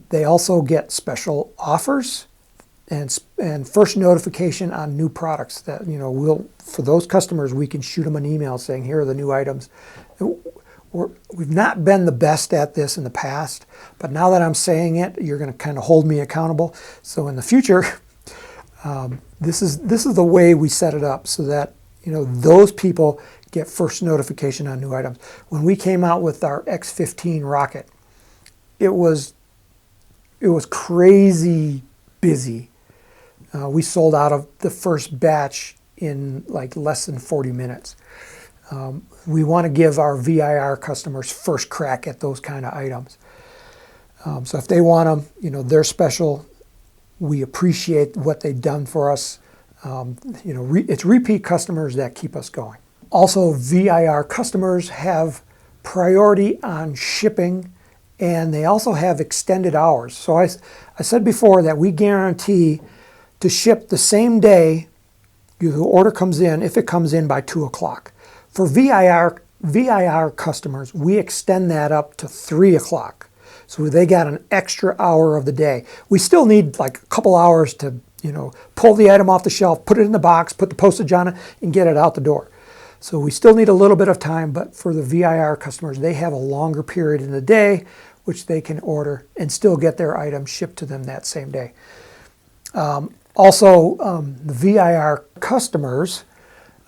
They also get special offers and first notification on new products that, for those customers, we can shoot them an email saying, here are the new items. We've not been the best at this in the past, but now that I'm saying it, you're going to kind of hold me accountable. So in the future, this is the way we set it up so that those people get first notification on new items. When we came out with our X-15 rocket, it was crazy busy. We sold out of the first batch in like less than 40 minutes. We want to give our VIR customers first crack at those kind of items. So if they want them, they're special. We appreciate what they've done for us. It's repeat customers that keep us going. Also, VIR customers have priority on shipping, and they also have extended hours. So I said before that we guarantee to ship the same day the order comes in, if it comes in by 2 o'clock. For VIR customers, we extend that up to 3 o'clock. So they got an extra hour of the day. We still need like a couple hours to, pull the item off the shelf, put it in the box, put the postage on it, and get it out the door. So we still need a little bit of time, but for the VIR customers, they have a longer period in the day which they can order and still get their item shipped to them that same day. Also, the VIR customers,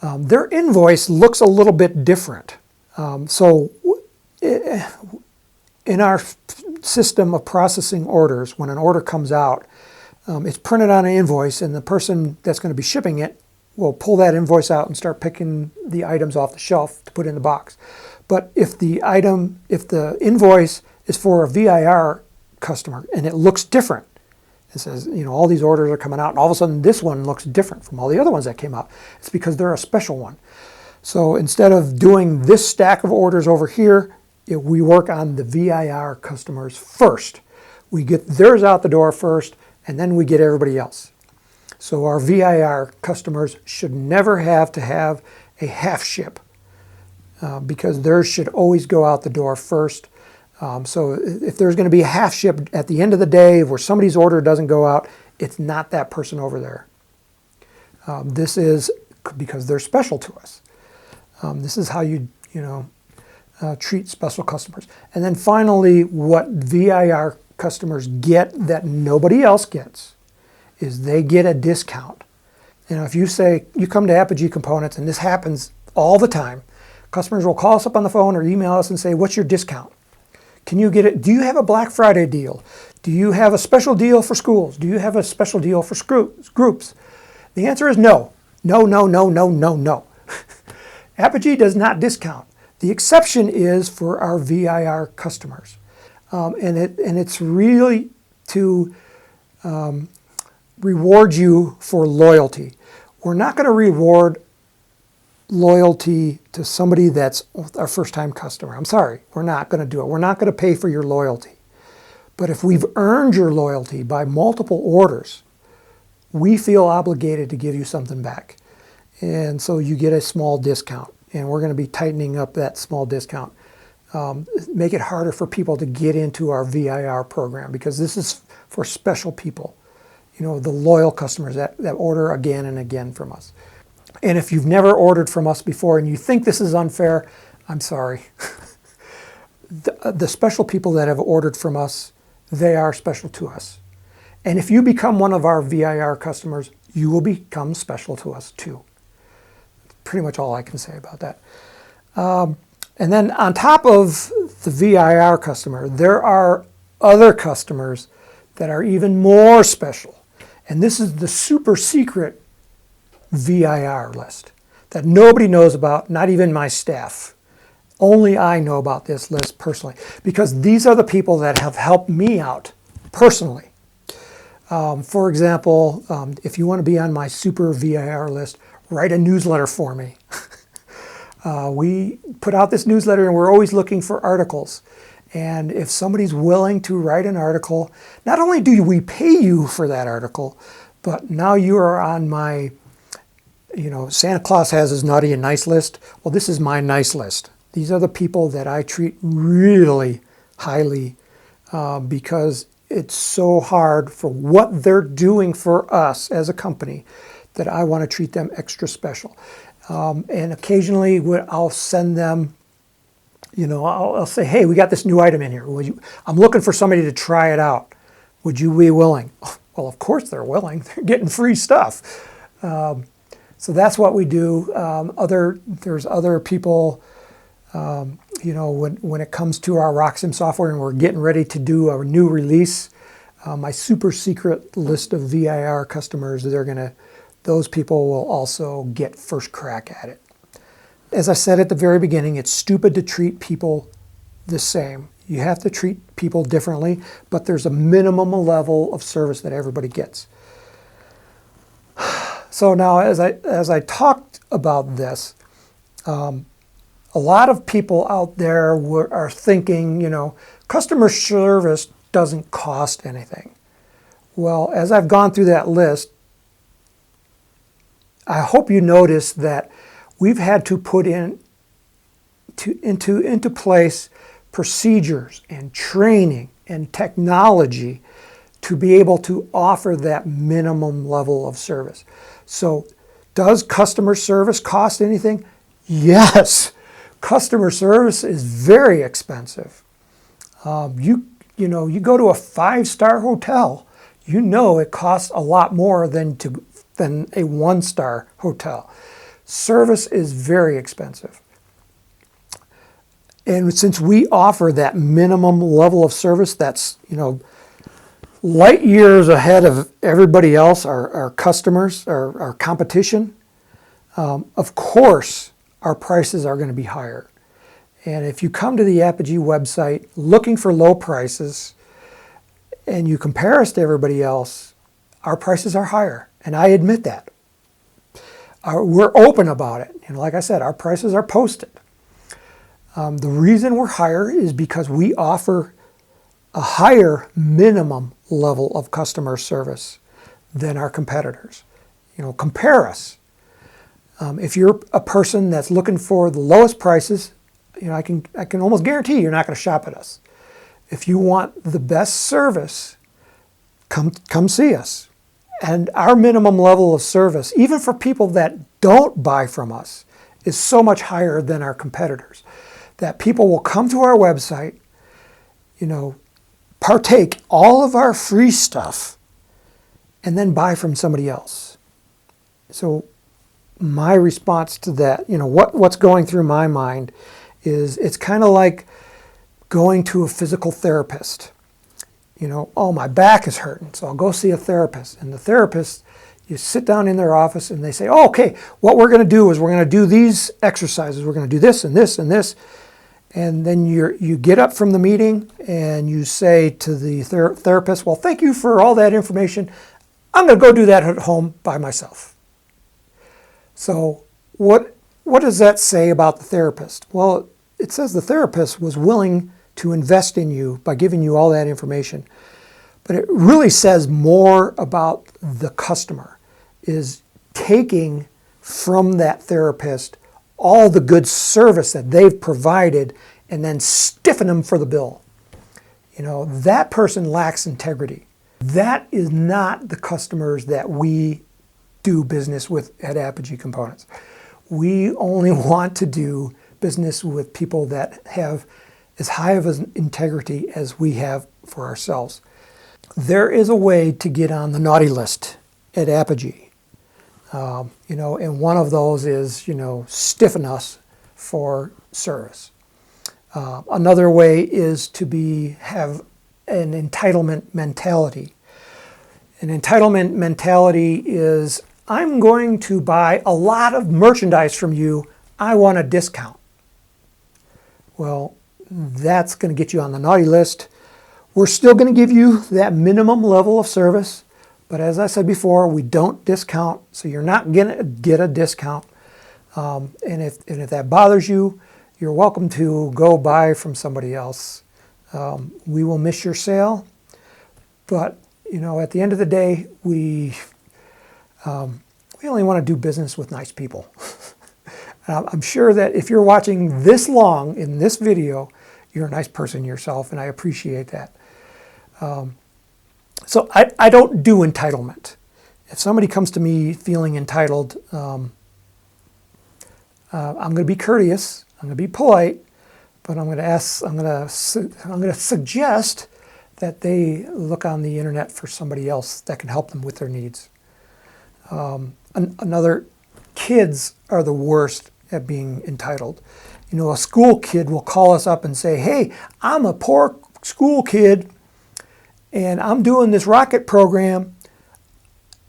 their invoice looks a little bit different. In our system of processing orders, when an order comes out, it's printed on an invoice, and the person that's going to be shipping it will pull that invoice out and start picking the items off the shelf to put in the box. But if the invoice is for a VIR customer and it looks different, it says, all these orders are coming out, and all of a sudden this one looks different from all the other ones that came out. It's because they're a special one. So instead of doing this stack of orders over here, we work on the VIR customers first. We get theirs out the door first, and then we get everybody else. So our VIR customers should never have to have a half ship because theirs should always go out the door first. So if there's going to be a half ship at the end of the day where somebody's order doesn't go out, it's not that person over there. This is because they're special to us. This is how you treat special customers. And then finally, what VIR customers get that nobody else gets is they get a discount. If you say, you come to Apogee Components, and this happens all the time, customers will call us up on the phone or email us and say, what's your discount? Can you get it? Do you have a Black Friday deal? Do you have a special deal for schools? Do you have a special deal for groups? The answer is no. No, no, no, no, no, no. Apogee does not discount. The exception is for our VIR customers. And it's really to reward you for loyalty. We're not going to reward loyalty to somebody that's our first-time customer. I'm sorry, we're not going to do it. We're not going to pay for your loyalty. But if we've earned your loyalty by multiple orders, we feel obligated to give you something back. And so you get a small discount. And we're going to be tightening up that small discount. Make it harder for people to get into our VIR program because this is for special people. The loyal customers that order again and again from us. And if you've never ordered from us before and you think this is unfair, I'm sorry. The special people that have ordered from us, they are special to us. And if you become one of our VIR customers, you will become special to us too. Pretty much all I can say about that. And then on top of the VIR customer, there are other customers that are even more special. And this is the super secret VIR list that nobody knows about, not even my staff. Only I know about this list personally, because these are the people that have helped me out personally. For example, if you want to be on my super VIR list, write a newsletter for me. We put out this newsletter and we're always looking for articles. And if somebody's willing to write an article, not only do we pay you for that article, but now you are on my, Santa Claus has his naughty and nice list. Well, this is my nice list. These are the people that I treat really highly because it's so hard for what they're doing for us as a company that I want to treat them extra special. And occasionally I'll send them, I'll say, hey, we got this new item in here. I'm looking for somebody to try it out. Would you be willing? Well, of course they're willing. They're getting free stuff. So that's what we do. There's other people, when it comes to our RockSim software and we're getting ready to do a new release, my super secret list of VIR customers, those people will also get first crack at it. As I said at the very beginning, it's stupid to treat people the same. You have to treat people differently, but there's a minimum level of service that everybody gets. So now, as I talked about this, a lot of people out there are thinking, customer service doesn't cost anything. Well, as I've gone through that list, I hope you notice that we've had to put into place procedures and training and technology to be able to offer that minimum level of service. So does customer service cost anything? Yes, customer service is very expensive. You go to a 5-star hotel, you know it costs a lot more than a 1-star hotel. Service is very expensive. And since we offer that minimum level of service that's, light years ahead of everybody else, our customers, our competition, of course, our prices are going to be higher. And if you come to the Apogee website looking for low prices and you compare us to everybody else, our prices are higher. And I admit that. We're open about it. Like I said, our prices are posted. The reason we're higher is because we offer a higher minimum level of customer service than our competitors. Compare us. If you're a person that's looking for the lowest prices, I can almost guarantee you're not going to shop at us. If you want the best service, come see us. And our minimum level of service, even for people that don't buy from us, is so much higher than our competitors that people will come to our website, partake all of our free stuff, and then buy from somebody else. So my response to that, what's going through my mind is it's kind of like going to a physical therapist. Oh, my back is hurting, so I'll go see a therapist. And the therapist, you sit down in their office and they say, oh, okay, what we're going to do is we're going to do these exercises. We're going to do this and this and this. And then you get up from the meeting and you say to the therapist, well, thank you for all that information. I'm going to go do that at home by myself. So what does that say about the therapist? Well, it says the therapist was willing to invest in you by giving you all that information. But it really says more about the customer, is taking from that therapist all the good service that they've provided and then stiffing them for the bill. That person lacks integrity. That is not the customers that we do business with at Apogee Components. We only want to do business with people that have as high of an integrity as we have for ourselves. There is a way to get on the naughty list at Apogee. And one of those is, stiffen us for service. Another way is to have an entitlement mentality. An entitlement mentality is, I'm going to buy a lot of merchandise from you, I want a discount. Well, that's going to get you on the naughty list. We're still going to give you that minimum level of service. But as I said before, we don't discount, so you're not going to get a discount. And if that bothers you, you're welcome to go buy from somebody else. We will miss your sale, but at the end of the day, we only want to do business with nice people. I'm sure that if you're watching this long in this video, you're a nice person yourself, and I appreciate that. So I don't do entitlement. If somebody comes to me feeling entitled, I'm going to be courteous. I'm going to be polite, but I'm going to suggest that they look on the internet for somebody else that can help them with their needs. Kids are the worst at being entitled. A school kid will call us up and say, hey, I'm a poor school kid and I'm doing this rocket program.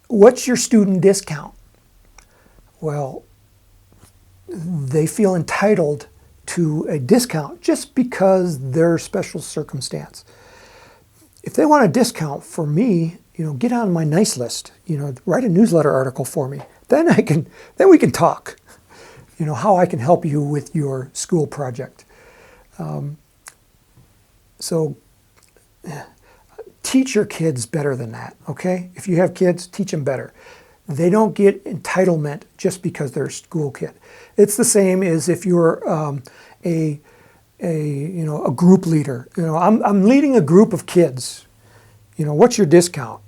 What's your student discount? Well, they feel entitled to a discount just because their special circumstance. If they want a discount for me, get on my nice list. Write a newsletter article for me. Then we can talk. How I can help you with your school project. So teach your kids better than that, okay? If you have kids, teach them better. They don't get entitlement just because they're a school kid. It's the same as if you're a group leader. I'm leading a group of kids. What's your discount?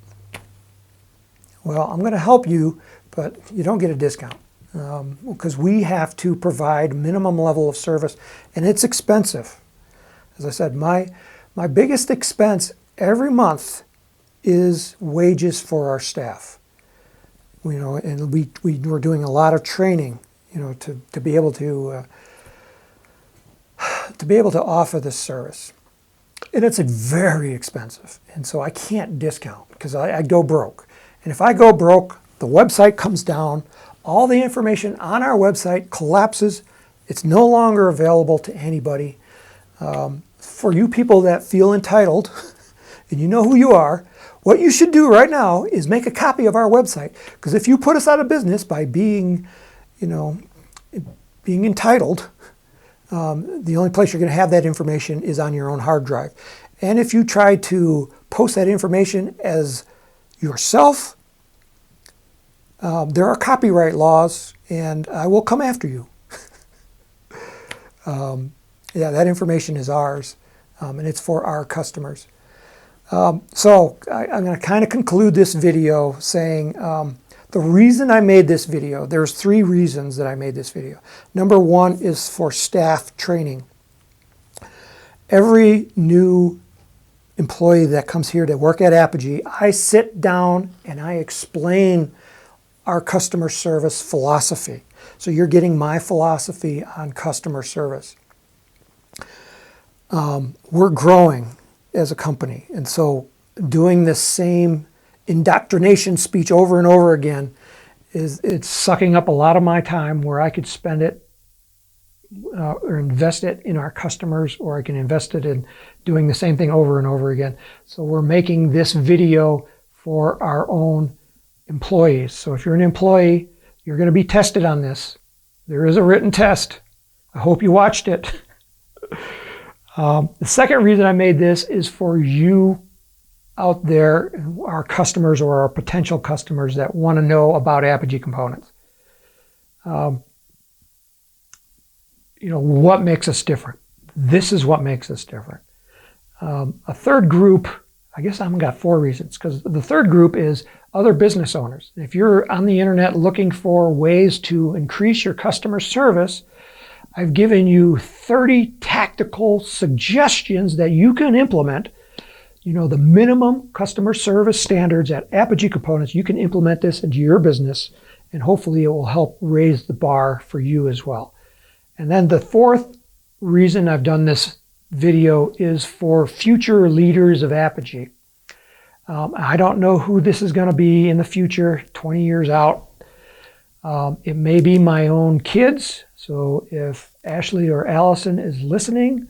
Well, I'm going to help you, but you don't get a discount. because we have to provide minimum level of service, and it's expensive. As I said, my biggest expense every month is wages for our staff. And we're doing a lot of training, to be able to offer this service. And it's very expensive. And so I can't discount because I go broke. And if I go broke, the website comes down, all the information on our website collapses. It's no longer available to anybody. For you people that feel entitled, and you know who you are, what you should do right now is make a copy of our website. Because if you put us out of business by being entitled, the only place you're going to have that information is on your own hard drive. And if you try to post that information as yourself, there are copyright laws, and I will come after you. Yeah, that information is ours, and it's for our customers. So I'm going to kind of conclude this video saying the reason I made this video, there's 3 reasons that I made this video. Number 1 is for staff training. Every new employee that comes here to work at Apogee, I sit down and I explain our customer service philosophy. So you're getting my philosophy on customer service. We're growing as a company, and so doing the same indoctrination speech over and over again it's sucking up a lot of my time where I could spend it or invest it in our customers, or I can invest it in doing the same thing over and over again. So we're making this video for our own employees. So if you're an employee, you're going to be tested on this. There is a written test. I hope you watched it. The second reason I made this is for you out there, our customers or our potential customers that want to know about Apogee Components. What makes us different? This is what makes us different. A third group, I guess I've got 4 reasons, because the third group is other business owners. If you're on the internet looking for ways to increase your customer service, I've given you 30 tactical suggestions that you can implement. The minimum customer service standards at Apogee Components, you can implement this into your business, and hopefully it will help raise the bar for you as well. And then the 4th reason I've done this video is for future leaders of Apogee. I don't know who this is going to be in the future, 20 years out. It may be my own kids. So if Ashley or Allison is listening,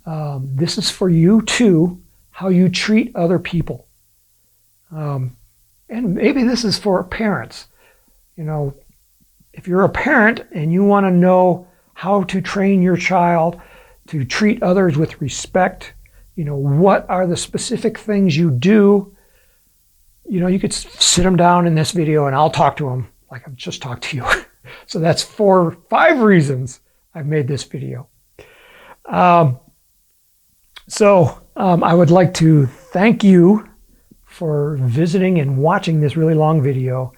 this is for you too, how you treat other people. And maybe this is for parents. If you're a parent and you want to know how to train your child to treat others with respect, what are the specific things you do? You could sit them down in this video and I'll talk to them like I've just talked to you. So that's 5 reasons I've made this video. I would like to thank you for visiting and watching this really long video.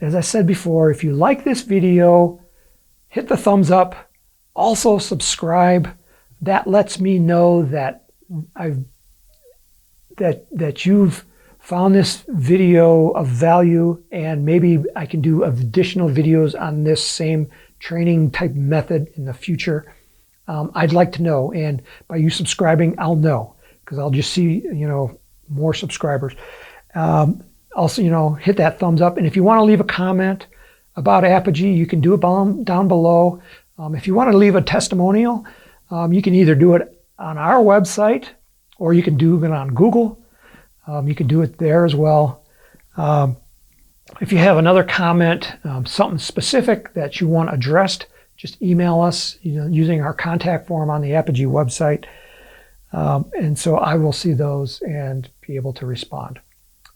As I said before, if you like this video, hit the thumbs up. Also subscribe. That lets me know that that you've found this video of value, and maybe I can do additional videos on this same training type method in the future. I'd like to know, and by you subscribing, I'll know, because I'll just see, more subscribers. Also, hit that thumbs up, and if you want to leave a comment about Apogee, you can do it down below. If you want to leave a testimonial, you can either do it on our website, or you can do it on Google. You can do it there as well. If you have another comment, something specific that you want addressed, just email us, using our contact form on the Apogee website. And so I will see those and be able to respond.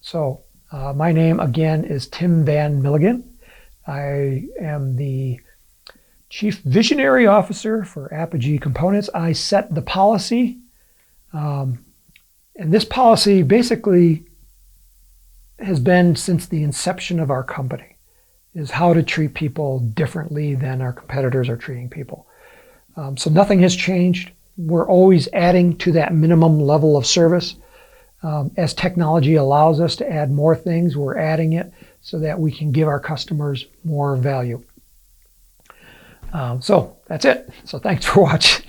So my name again is Tim Van Milligan. I am the Chief Visionary Officer for Apogee Components. I set the policy. And this policy basically has been since the inception of our company. is how to treat people differently than our competitors are treating people. So nothing has changed. We're always adding to that minimum level of service. As technology allows us to add more things, we're adding it so that we can give our customers more value. So that's it. So thanks for watching.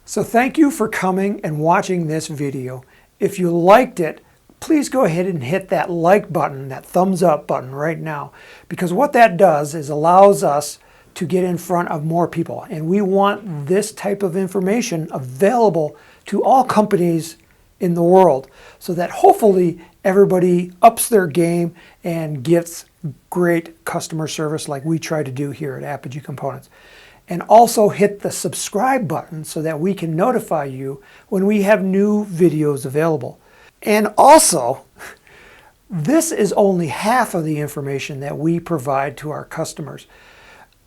So thank you for coming and watching this video. If you liked it, please go ahead and hit that like button, that thumbs up button right now, because what that does is allows us to get in front of more people. And we want this type of information available to all companies in the world so that hopefully everybody ups their game and gets great customer service like we try to do here at Apogee Components. And also hit the subscribe button so that we can notify you when we have new videos available. And also, this is only half of the information that we provide to our customers.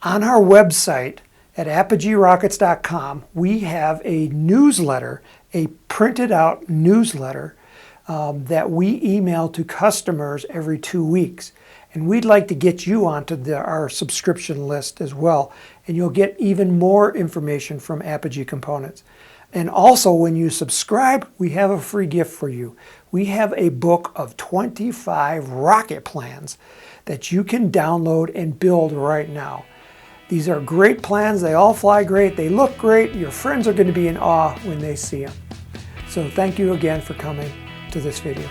On our website at apogeerockets.com, we have a newsletter, a printed out newsletter that we email to customers every 2 weeks. And we'd like to get you onto our subscription list as well. And you'll get even more information from Apogee Components. And also, when you subscribe, we have a free gift for you. We have a book of 25 rocket plans that you can download and build right now. These are great plans. They all fly great. They look great. Your friends are going to be in awe when they see them. So thank you again for coming to this video.